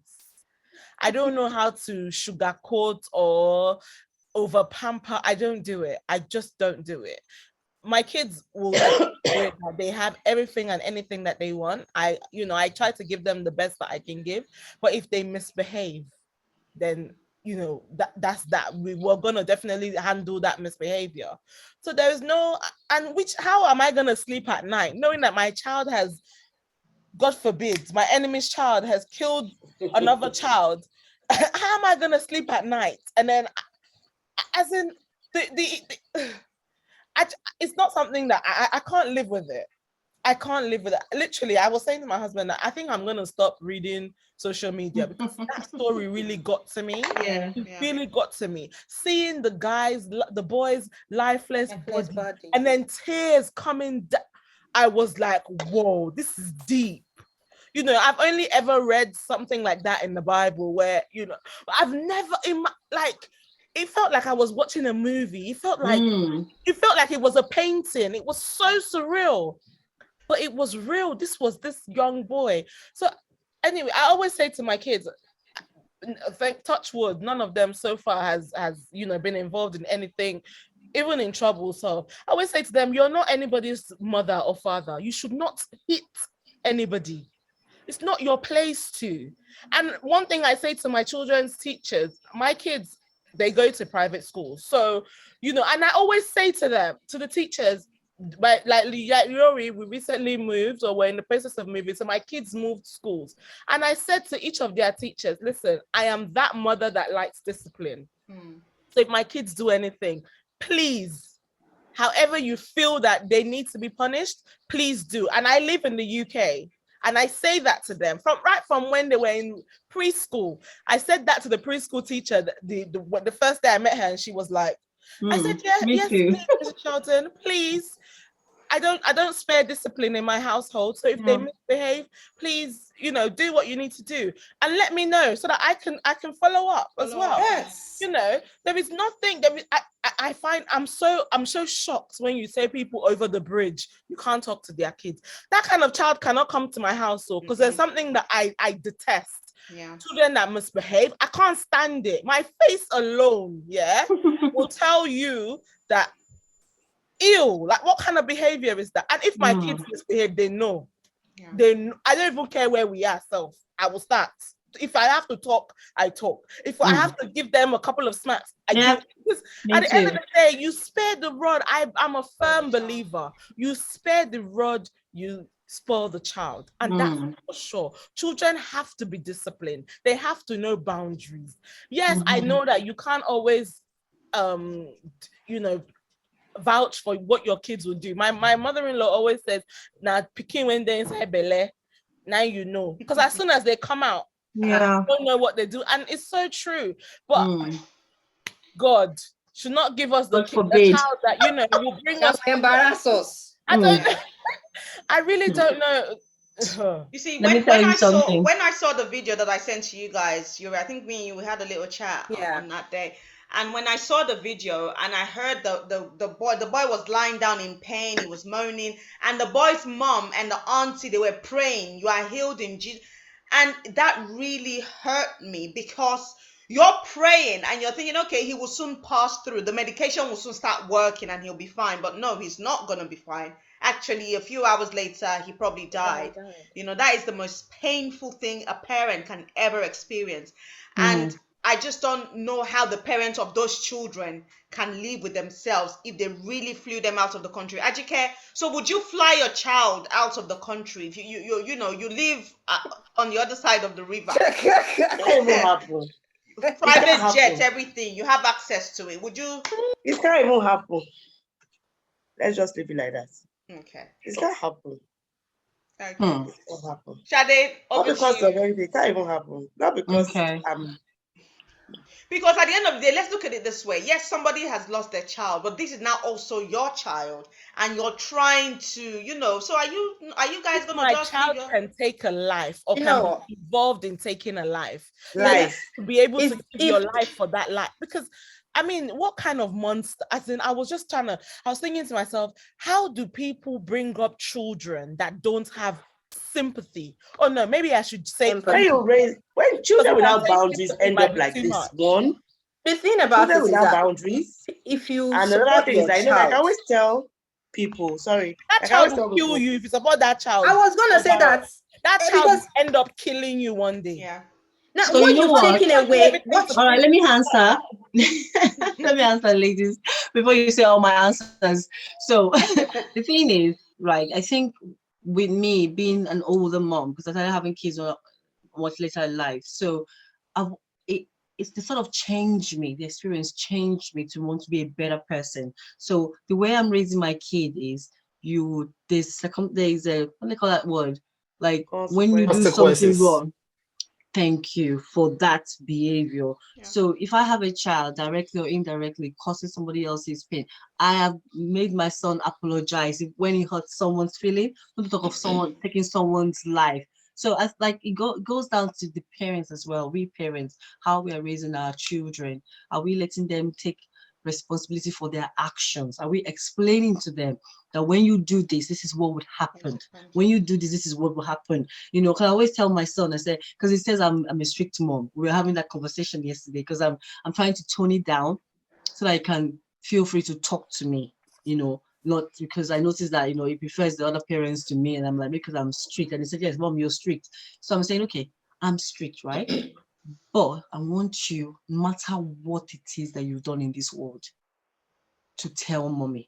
I don't know how to sugarcoat or over pamper. I don't do it. I just don't do it. my kids will let that they have everything and anything that they want. I try to give them the best that I can give, but if they misbehave, then that's that. We're gonna definitely handle that misbehavior. So there is no, and how am I gonna sleep at night knowing that my child has, God forbid, my enemy's child has killed another child? How am I gonna sleep at night? And then, as in it's not something that I can't live with it. I can't live with it. Literally, I was saying to my husband that I think I'm gonna stop reading social media because that story really got to me. Yeah. It really got to me. Seeing the boys' lifeless body, body. and then tears coming down. I was like, whoa, this is deep. I've only ever read something like that in the Bible where, but I've never it felt like I was watching a movie. It felt like it was a painting. It was so surreal. But it was real. This was this young boy. So anyway, I always say to my kids, touch wood, none of them so far has been involved in anything, even in trouble. So I always say to them, you're not anybody's mother or father. You should not hit anybody. It's not your place to. And one thing I say to my children's teachers, my kids, they go to private schools. So, and I always say to them, to the teachers, but like Yori, we recently moved, or we're in the process of moving. So my kids moved schools. And I said to each of their teachers, listen, I am that mother that likes discipline. So if my kids do anything, please, however you feel that they need to be punished, please do. And I live in the UK. And I say that to them from when they were in preschool. I said that to the preschool teacher the first day I met her, and she was like, I said, yes, please, Mrs. Shelton, please. I don't spare discipline in my household. So if they misbehave, please, do what you need to do and let me know so that I can follow up as well. Yes. There is nothing. I find I'm so shocked when you say people over the bridge, you can't talk to their kids. That kind of child cannot come to my household because there's something that I detest. Yeah. Children that misbehave, I can't stand it. My face alone, will tell you that, ew, like what kind of behavior is that? And if my kids misbehave, they know. Yeah. I don't even care where we are, self. I will start. If I have to talk, I talk. If I have to give them a couple of smacks, I give. Because at the end of the day, you spare the rod. I'm a firm believer. You spare the rod, you spoil the child. And that's for sure. Children have to be disciplined. They have to know boundaries. Yes, I know that you can't always, vouch for what your kids will do. My mother-in-law always says, now picking when they're inside belly, now you know. Because as soon as they come out, you don't know what they do. And it's so true. But God should not give us a child that, will bring us. Embarrass us. I don't know. I really don't know. You see, when I saw the video that I sent to you guys, I think me and you, we had a little chat on that day. And when I saw the video and I heard the boy was lying down in pain, he was moaning, and the boy's mom and the auntie, they were praying, you are healed in Jesus. And that really hurt me because you're praying and you're thinking, okay, he will soon pass through. The medication will soon start working and he'll be fine. But no, he's not going to be fine. Actually, a few hours later, he probably died. That is the most painful thing a parent can ever experience. And I just don't know how the parents of those children can live with themselves if they really flew them out of the country. Ajike, so would you fly your child out of the country if you live on the other side of the river? Private jet, everything, you have access to it. Would you? It can't even happen. Let's just leave it like that. Okay. It's not happen. Okay. It can't happen. Shade, not because of anything. It can't even happen. Not because Because at the end of the day, let's look at it this way. Yes, somebody has lost their child, but this is now also your child, and you're trying to, So are you guys gonna my just child can take a life or can be involved in taking a life? To be able to give your life for that life, because I mean, what kind of monster? As in, I was thinking to myself, how do people bring up children that don't have sympathy? Oh no, maybe I should say when children without boundaries end up like this one. The thing about it is without that boundaries. if you and another thing is, I know, like I always tell people. Sorry. That Like I always child tell will kill people, you if you support that child. I was gonna say overall. that That child because will end up killing you one day. Yeah. now So what you know you've what? taken You do away, everything what to All right, please let me the child. answer. Let me answer, ladies, before you say all my answers. So the thing is, right, I think with me being an older mom, because I started having kids much later in life, so I, it, it's the sort of changed me, the experience changed me to want to be a better person. So the way I'm raising my kid is there's a, what do they call that word? Like when you do something Consequences. wrong, thank you for that behavior. Yeah. So if I have a child directly or indirectly causing somebody else's pain, I have made my son apologize if when he hurts someone's feeling, not to talk of someone taking someone's life. So as like goes down to the parents as well. We parents, how we are raising our children. Are we letting them take responsibility for their actions? Are we explaining to them that when you do this, this is what would happen? When you do this, this is what will happen. You know, because I always tell my son, I say, because he says I'm a strict mom. We were having that conversation yesterday because I'm trying to tone it down so that I can feel free to talk to me, you know, not because I noticed that, you know, he prefers the other parents to me. And I'm like, because I'm strict. And he said, yes, mom, you're strict. So I'm saying, okay, I'm strict, right? But I want you, no matter what it is that you've done in this world, to tell mommy.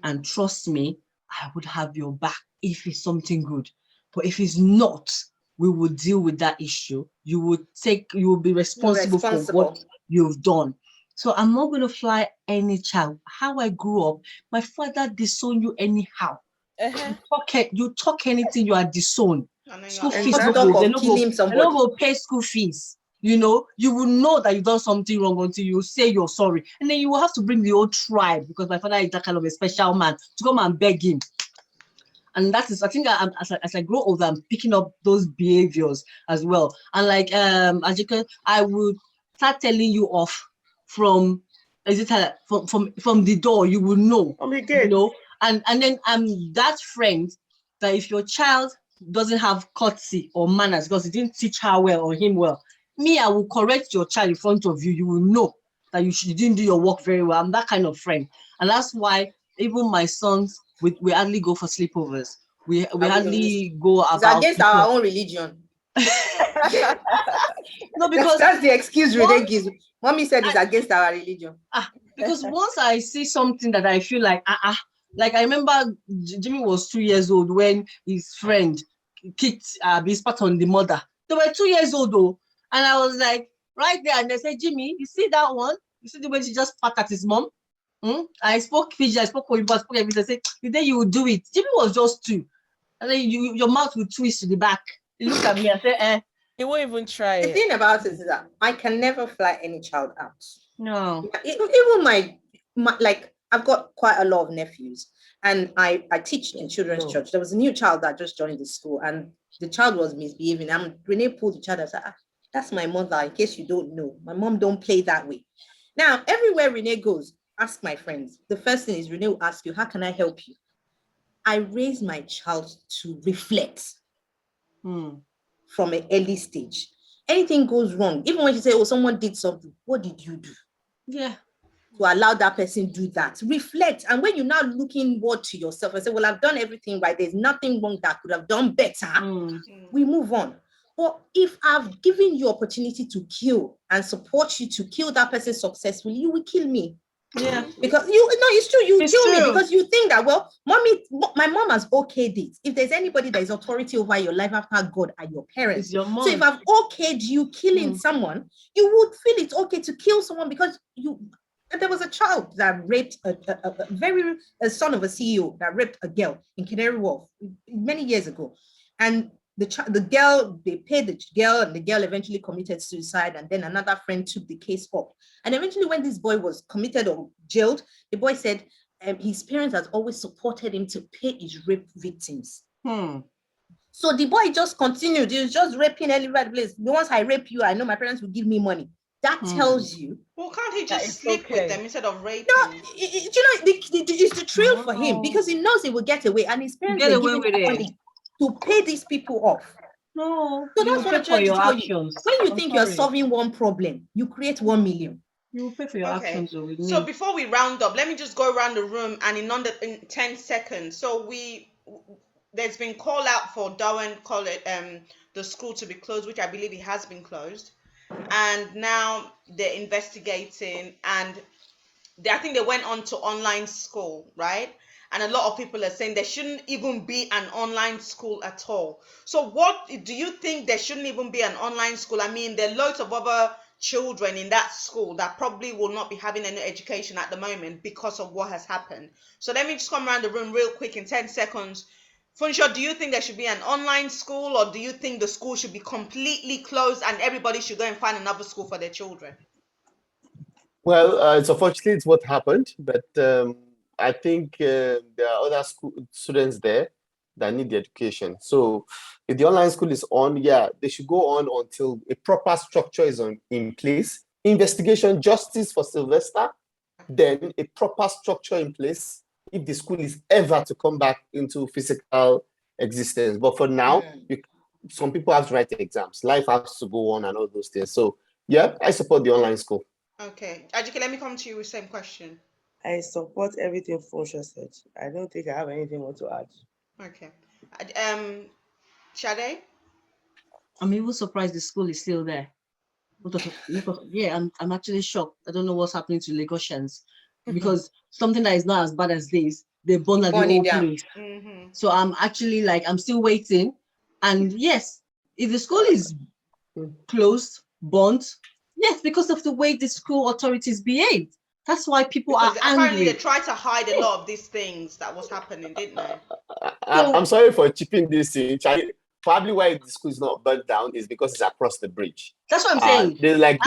And trust me, I would have your back if it's something good. But if it's not, we will deal with that issue. You will be responsible for what you've done. So I'm not going to fly any child. How I grew up, my father disowned you anyhow. You talk anything, you are disowned. School fees not no talk go, they of no killing somebody. go pay school fees. You know, you will know that you've done something wrong until you say you're sorry. And then you will have to bring the whole tribe, because my father is that kind of a special man, to come and beg him. And that is, I think as I grow older, I'm picking up those behaviors as well. And like as you can, I would start telling you off from from the door. You will know, you know. And then I'm that friend that if your child doesn't have courtesy or manners because you didn't teach her well or him well, me, I will correct your child in front of you. You will know that you didn't do your work very well. I'm that kind of friend. And that's why even my sons, we hardly go for sleepovers. We hardly go about. It's against our own religion. No, because that's the excuse Rene gives. Mommy said it's against our religion. Because once I see something that I feel like like I remember Jimmy was 2 years old when his friend kicked his part on the mother. They were 2 years old though, and I was like right there, and they said, Jimmy, you see that one? You see the way she just pat at his mom? I spoke Fiji, I spoke Oyibo, I spoke everything. I said, the day you will do it. Jimmy was just 2, and then your mouth will twist to the back. He looked at me and said, He won't even try The it. thing about it is that I can never fly any child out. No. Even my like I've got quite a lot of nephews, and I teach in children's church. There was a new child that just joined the school, and the child was misbehaving. And Renee pulled the child and said, that's my mother, in case you don't know. My mom don't play that way. Now, everywhere Renee goes, ask my friends. The first thing is Renee will ask you, how can I help you? I raise my child to reflect from an early stage. Anything goes wrong, even when you say, oh, someone did something, what did you do? Yeah. To allow that person do that. Reflect. And when you're now looking what to yourself and say, well, I've done everything right, there's nothing wrong that I could have done better, we move on. But if I've given you opportunity to kill and support you to kill that person successfully, you will kill me. Yeah. Because it's true, you kill me because you think that, well, my mom has okayed it. If there's anybody that is authority over your life after God and your parents, your mom. So if I've okayed you killing someone, you would feel it's okay to kill someone because there was a child that raped a son of a CEO that raped a girl in Canary Wharf many years ago. And the girl, they paid the girl, and the girl eventually committed suicide. And then another friend took the case up. And eventually, when this boy was committed or jailed, the boy said his parents has always supported him to pay his rape victims. So the boy just continued. He was just raping everywhere. Once I rape you, I know my parents will give me money. That tells you. Well, can't he just sleep with them instead of raping? No, it's the thrill for him because he knows he will get away, and his parents were giving him money to pay these people off. No, so that's what I'm trying to tell you. When you think you're solving one problem, you create 1 million. You will pay for your Okay. actions with So me. before we round up, let me just go around the room and in 10 seconds. So there's been call out for Darwin College, the school to be closed, which I believe it has been closed. And now they're investigating, and I think they went on to online school, right? And a lot of people are saying there shouldn't even be an online school at all. So what do you think, there shouldn't even be an online school? I mean, there are loads of other children in that school that probably will not be having any education at the moment because of what has happened. So let me just come around the room real quick in 10 seconds. Funsho, do you think there should be an online school, or do you think the school should be completely closed and everybody should go and find another school for their children? Well, it's unfortunately it's what happened, but I think there are other students there that need the education. So if the online school is on, yeah, they should go on until a proper structure is in place. Investigation, justice for Sylvester, then a proper structure in place if the school is ever to come back into physical existence. But for now, some people have to write exams. Life has to go on and all those things. So yeah, I support the online school. Okay. Ajike, let me come to you with the same question. I support everything Funsho said. I don't think I have anything more to add. Okay. Shade? I'm even surprised the school is still there. Yeah, I'm actually shocked. I don't know what's happening to Lagosians because something that is not as bad as this, they burn at the Burn it whole down. place. So I'm actually like, I'm still waiting. And yes, if the school is closed, burnt, yes, because of the way the school authorities behave. That's why people Because are apparently angry. they tried to hide a lot of these things that was happening, didn't they? I'm sorry for chipping this in. Probably why the school is not burnt down is because it's across the bridge. That's what I'm saying. They're like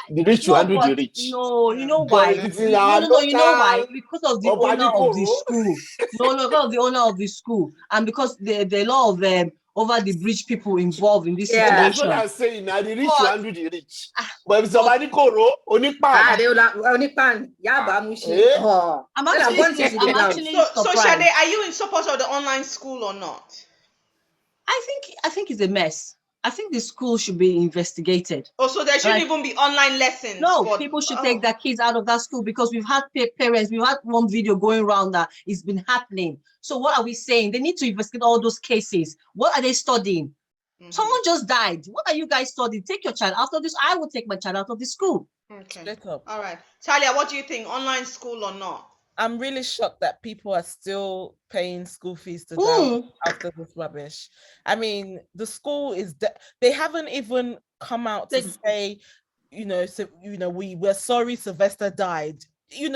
the rich will handle the rich. No, you know But why? if it's in No, our no, you know why? local Because of the owner of the Obanikoro, school. No, because of the owner of the school, and because there are a lot of over the bridge people involved in this Yeah. that's what situation. I'm saying. Now the rich will handle the rich. But if it's but- Obanikoro, Onipan. They will like only pan. Yeah, Eh? oh. I'm Then I actually, want you to the ground. actually So surprised. Shade, are you in support of the online school or not? I think it's a mess. I think the school should be investigated. Oh, so there shouldn't Like- even be online lessons? No, for, people should oh. take their kids out of that school because we've had parents, we've had one video going around that it's been happening. So what are we saying? They need to investigate all those cases. What are they studying? Someone just died. What are you guys studying? Take your child out of this. I will take my child out of the school. Okay. Split up. All right. Talia, what do you think? Online school or not? I'm really shocked that people are still paying school fees to down after this rubbish. I mean, the school is they haven't even come out to say, we're sorry Sylvester died.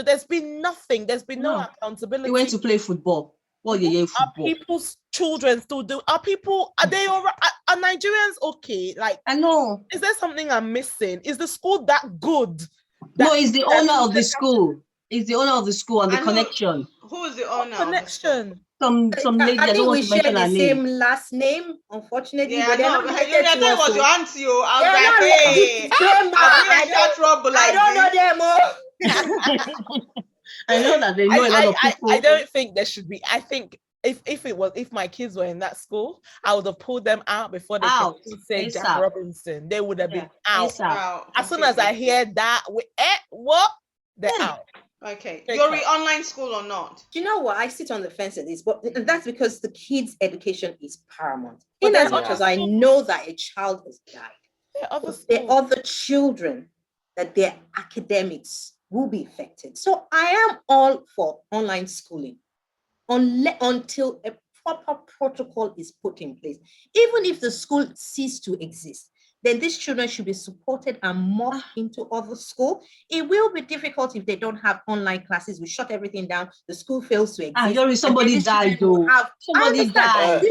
There's been nothing. There's been no accountability. He went to play football. What Are football? people's children still do? Are they all right? Are Nigerians okay? Like, I know. Is there something I'm missing? Is the school that good? No, it's the owner of the school. It's the owner of the school and the connection. Who is the owner? Connection. Some lady. I I don't think want we to mention share the her name. same last name, unfortunately. Yeah, but they're no, not I related to thought it us, was so- your auntie. I They're not was like, related hey, to them, I've been in trouble like I don't know this. them. I know that they know a lot of people. I don't think there should be. I think if my kids were in that school, I would have pulled them out before they Out. could say ASAP. Jack Robinson. They would have been out. ASAP. As soon as I hear that, what? They're out. Okay. Take You're care. online school or not? Do you know what? I sit on the fence at this, but that's because the kids' education is paramount. But In there's as much other as I schools. know that a child has died, There are other there schools. are other children that their academics will be affected. So I am all for online schooling until a proper protocol is put in place. Even if the school ceases to exist, then these children should be supported and morphed into other school. It will be difficult if they don't have online classes. We shut everything down. The school fails to exist. Yori, somebody died though. Somebody died.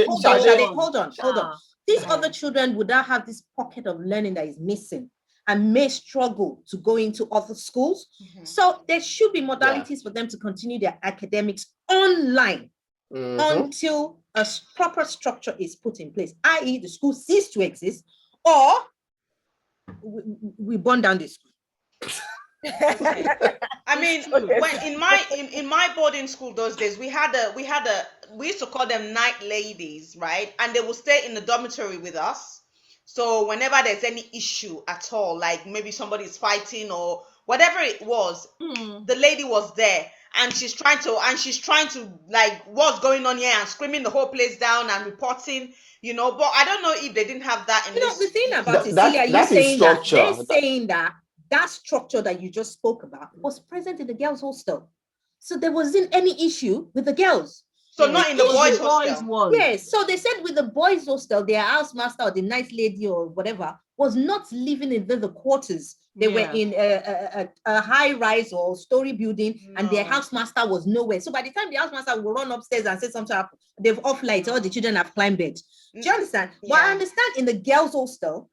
Hold on. These other children would now have this pocket of learning that is missing and may struggle to go into other schools. So there should be modalities for them to continue their academics online until a proper structure is put in place, i.e. the school ceases to exist, or we burn down the school. I mean, when in my boarding school those days, we used to call them night ladies, right? And they will stay in the dormitory with us. So whenever there's any issue at all, like maybe somebody's fighting or whatever it was, the lady was there, and she's trying to like, what's going on here, and screaming the whole place down and reporting, but I don't know if they didn't have that in The this. thing about it, That Celia, you that is saying that structure. they're saying that structure that you just spoke about was present in the girls' hostel. So there wasn't any issue with the girls. So not in the boys' boys hostel. one. Yes, so they said with the boys' hostel, their housemaster or the nice lady or whatever was not living in the quarters. They were in a high rise or story building, and their housemaster was nowhere. So by the time the housemaster will run upstairs and say something happened, they've off light, all the children have climbed it. Do you understand? But I understand in the girls' hostel,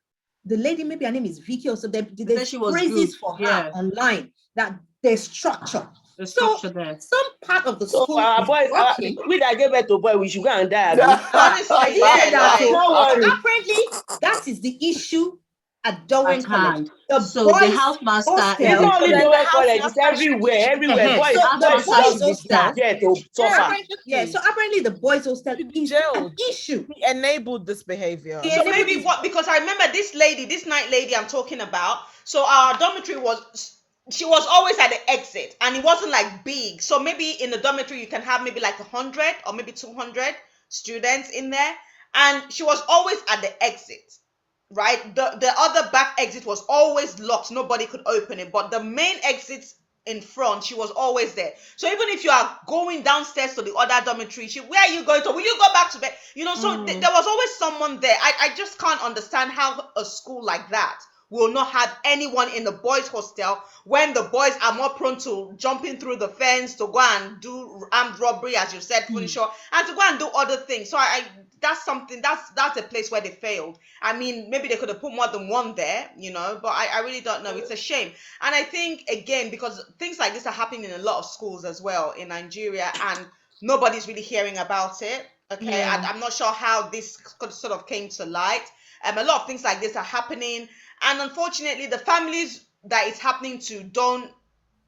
the lady, maybe her name is Vicky, or so there's phrases for her online that there's structure. The structure there. Some part of the So school our is boys, working. we that gave birth to boy, we should go and die. Abi? Honestly, I didn't say that. like, Don't worry. Apparently, that is the issue at Darwin At College. hand. The So boys' the housemaster hostel- It's not only Then the the way college, house it's everywhere. Yes. Boys, So the boys boys' just hostel- get to suffer. So apparently the boys' hostel Should be is an jailed. issue. He enabled this behavior. Yes. so maybe because I remember this night lady I'm talking about. So our dormitory she was always at the exit, and it wasn't like big. So maybe in the dormitory you can have maybe like 100 or maybe 200 students in there, and she was always at the exit, right? The other back exit was always locked, nobody could open it, but the main exits in front, she was always there. So even if you are going downstairs to the other dormitory, where are you going to? Will you go back to bed? So there was always someone there. I just can't understand how a school like that will not have anyone in the boys' hostel when the boys are more prone to jumping through the fence, to go and do armed robbery, as you said, Funisho, and to go and do other things. So that's a place where they failed. I mean, maybe they could have put more than one there, but I really don't know. It's a shame. And I think, again, because things like this are happening in a lot of schools as well in Nigeria, and nobody's really hearing about it. Okay, Yeah. I'm not sure how this sort of came to light. A lot of things like this are happening, and unfortunately, the families that it's happening to don't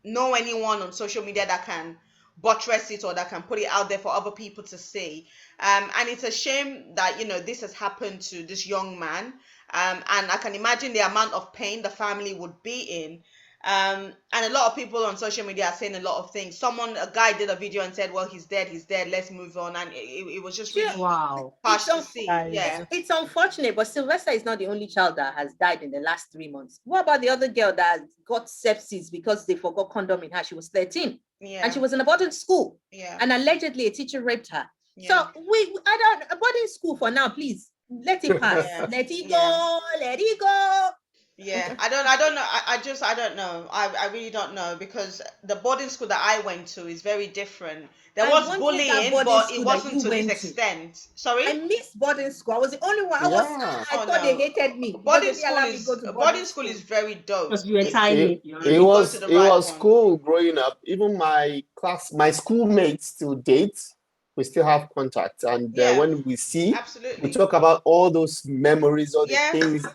know anyone on social media that can buttress it or that can put it out there for other people to see. And it's a shame that this has happened to this young man. And I can imagine the amount of pain the family would be in. And a lot of people on social media are saying a lot of things. A guy did a video and said, well, he's dead, let's move on. And it was just really Wow. harsh to see. Yeah. It's unfortunate, but Sylvester is not the only child that has died in the last 3 months. What about the other girl that got sepsis because they forgot condom in her? She was 13, and she was in a boarding school. Yeah. And allegedly a teacher raped her. Yeah. So a boarding school for now, please let it pass. Yeah. Let it go. Let it go. Yeah, I don't know. I don't know. I really don't know, because the boarding school that I went to is very different. There was bullying, but it wasn't to this extent. Sorry? I missed boarding school. I was the only one. I thought they hated me. Boarding school is very dope. Because you were tiny. It was cool growing up. Even my schoolmates to date, we still have contact. And when we see, absolutely, we talk about all those memories, all the things.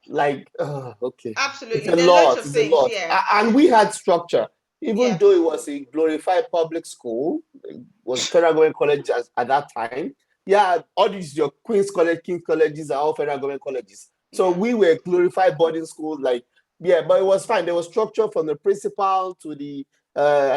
Like, okay. Absolutely. It's a lot. It's a lot. Yeah. And we had structure. Even though it was a glorified public school, it was federal government college at that time. Yeah, all these, your Queen's College, King's Colleges are all federal government colleges. So we were glorified boarding school, but it was fine. There was structure from the principal to the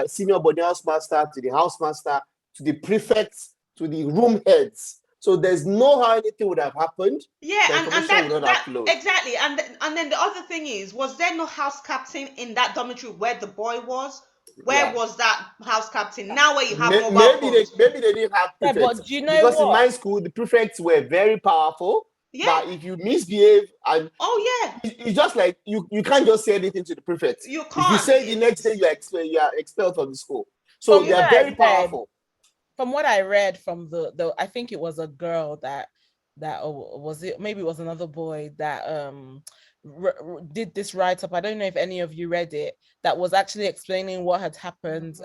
senior boarding house master, to the housemaster, to the prefects, to the room heads. So there's no how anything would have happened. Yeah, and that exactly. And then the other thing is, was there no house captain in that dormitory where the boy was? Where was that house captain? Now where you have maybe they didn't have prefects. Yeah, but do you know because in my school the prefects were very powerful. Yeah. But if you misbehave and it's just like you can't just say anything to the prefect. You can't. If you say the next day you are expelled from the school. So they are very powerful. From what I read from the I think it was a girl that was it, maybe it was another boy that did this write-up. I don't know if any of you read it, that was actually explaining what had happened.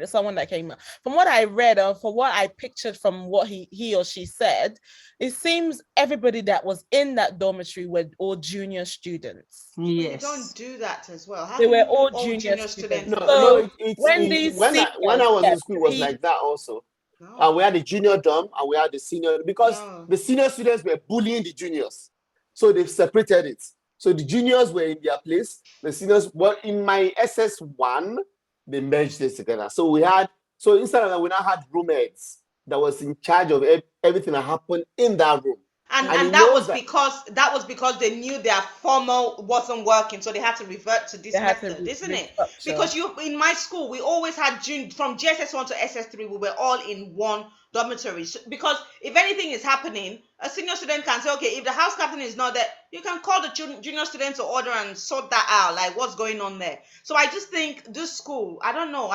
Someone that came, from what I read or from what I pictured from what he or she said, it seems everybody that was in that dormitory were all junior students. Yes. You don't do that as well. They were all junior students. No, when I was in school, it was like that also. And we had the junior dorm and we had the senior, because the senior students were bullying the juniors. So they've separated it. So the juniors were in their place, the seniors were in my SS1, they merged this together. So instead of that, we now had roommates that was in charge of everything that happened in that room. And he that knows was because they knew their formal wasn't working, so they had to revert to this They had to method, isn't it? restructure. Because in my school, we always had from GSS1 to SS3, we were all in one dormitory. So, because if anything is happening, a senior student can say, okay, if the house captain is not there, you can call the junior student to order and sort that out, like what's going on there. So I just think this school, I don't know,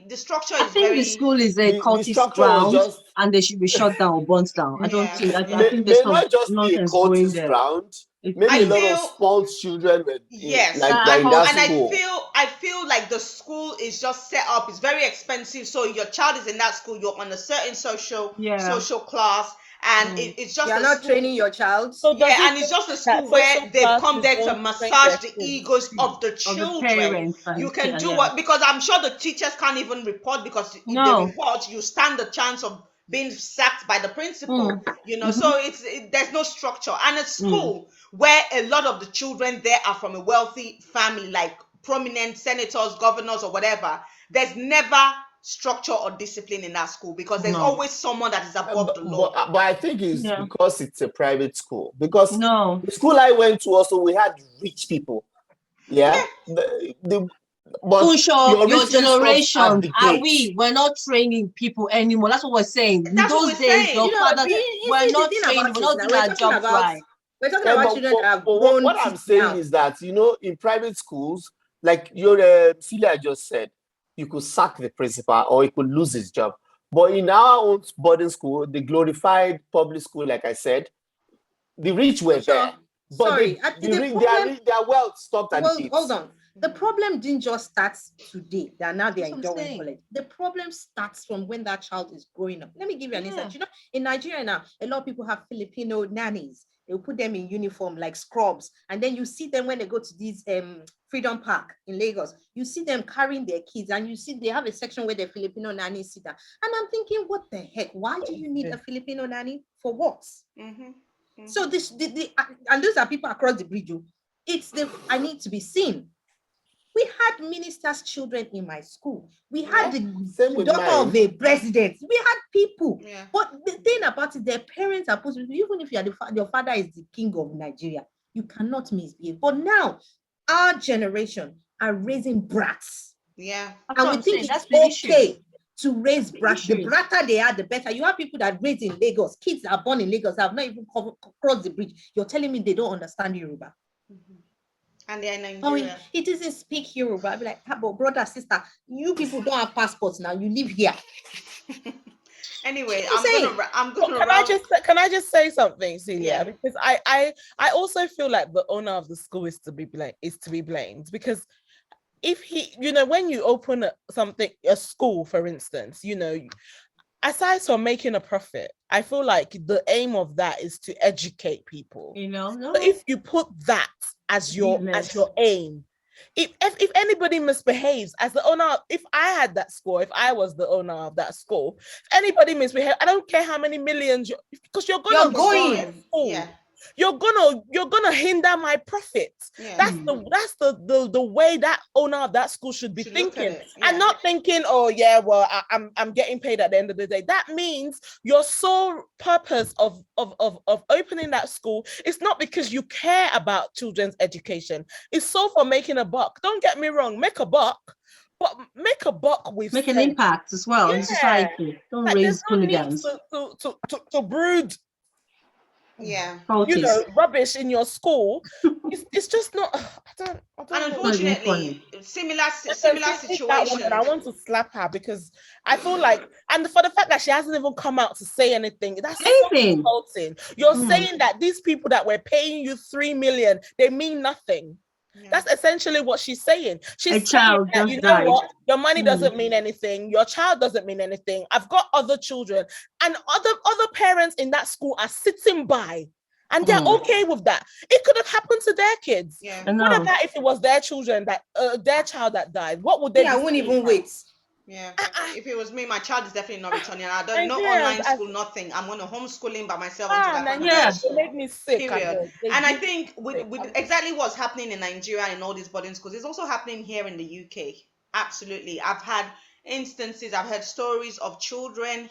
the structure is very... the school is a the cultist structure ground, was just, and they should be shut down or burnt down. I don't Yeah. think. I may think there's some not just be a nonsense going cultist there. ground. It- Maybe I a lot feel- of spoiled children were Yes. in that And school. I feel like the school is just set up. It's very expensive. So your child is in that school. You're on a certain social class, and it's just You're a not school. training your child. So does Yeah, it and it's just a that school where social they've class come is there to going massage train the their egos of the Of the children. parents, You can do yeah. what, because I'm sure the teachers can't even report, because if No. they report, you stand the chance of being sacked by the principal. Mm. So there's no structure. And a school where a lot of the children there are from a wealthy family, like prominent senators, governors, or whatever, there's never structure or discipline in that school, because there's No. always someone that is above the law. But I think it's Yeah. because it's a private school. Because No. the school I went to also, we had rich people. Yeah. But Your richness stops at generation, the are gate. we're not training people anymore. That's what we're saying. In That's what those we're days, saying. your You know, fathers you were see, the not thing training, about we're it not now, doing our jobs right. we're talking about children that have grown. What I'm saying now. is that, in private schools, like your Celia just said, you could sack the principal or he could lose his job. But in our own boarding school, the glorified public school, like I said, the rich were there. But their wealth stopped at the gates. Hold on. The problem didn't just start today. Now they are in Dowen saying. College. The problem starts from when that child is growing up. Let me give you an instance. In Nigeria now, a lot of people have Filipino nannies. They will put them in uniform like scrubs. And then you see them when they go to these Freedom Park in Lagos. You see them carrying their kids, and you see they have a section where the Filipino nannies sit down. And I'm thinking, what the heck? Why do you need a Filipino nanny? For what? So and those are people across the bridge. I need to be seen. We had ministers' children in my school. We had the daughter of a president. We had people. Yeah. But the thing about it, their parents are supposed to be, even if your father is the king of Nigeria, you cannot misbehave. But now, our generation are raising brats. Yeah. And we think it's okay to raise brats. The bratter they are, the better. You have people that raise in Lagos. Kids that are born in Lagos have not even crossed the bridge. You're telling me they don't understand Yoruba. And they're in Nigeria. It doesn't speak Yoruba. I'll be like, but brother, sister, you people don't have passports now. You live here. Anyway, I'm gonna. Can I just say something, Celia? Yeah. Because I also feel like the owner of the school is to be blamed, because if he, when you open a school, for instance, aside from making a profit, I feel like the aim of that is to educate people. No. So if you put that as your aim, if anybody misbehaves as the owner, if I had that school, if I was the owner of that school, if anybody misbehaves, I don't care how many millions because you're going. Yeah. You're gonna hinder my profits. Yeah. That's the way that owner of that school should be thinking, and not thinking, oh yeah, well I'm getting paid at the end of the day. That means your sole purpose of opening that school is not because you care about children's education. It's so for making a buck. Don't get me wrong, make a buck. But make a buck with make an impact as well in society. Don't raise hooligans. To brood. Yeah. Rubbish in your school. It's just not. I don't and unfortunately, similar situation. I want to slap her because I feel like, and for the fact that she hasn't even come out to say anything, that's so insulting. You're saying that these people that were paying you 3 million, they mean nothing. Yeah. That's essentially what she's saying. She's saying that, you know what, your money doesn't mean anything, your child doesn't mean anything. I've got other children, and other parents in that school are sitting by, and they're okay with that. It could have happened to their kids. Yeah. What about if it was their children their child that died? What would they? I wouldn't even wait. Yeah. If it was me, my child is definitely not returning. I don't no Nigerians, online school, nothing. I'm gonna homeschool him by myself until I find a Nigerians, better they school. make me sick. Period. They And I give me think with sick. exactly what's happening in Nigeria and all these boarding schools is also happening here in the UK. Absolutely. I've had instances, I've heard stories of children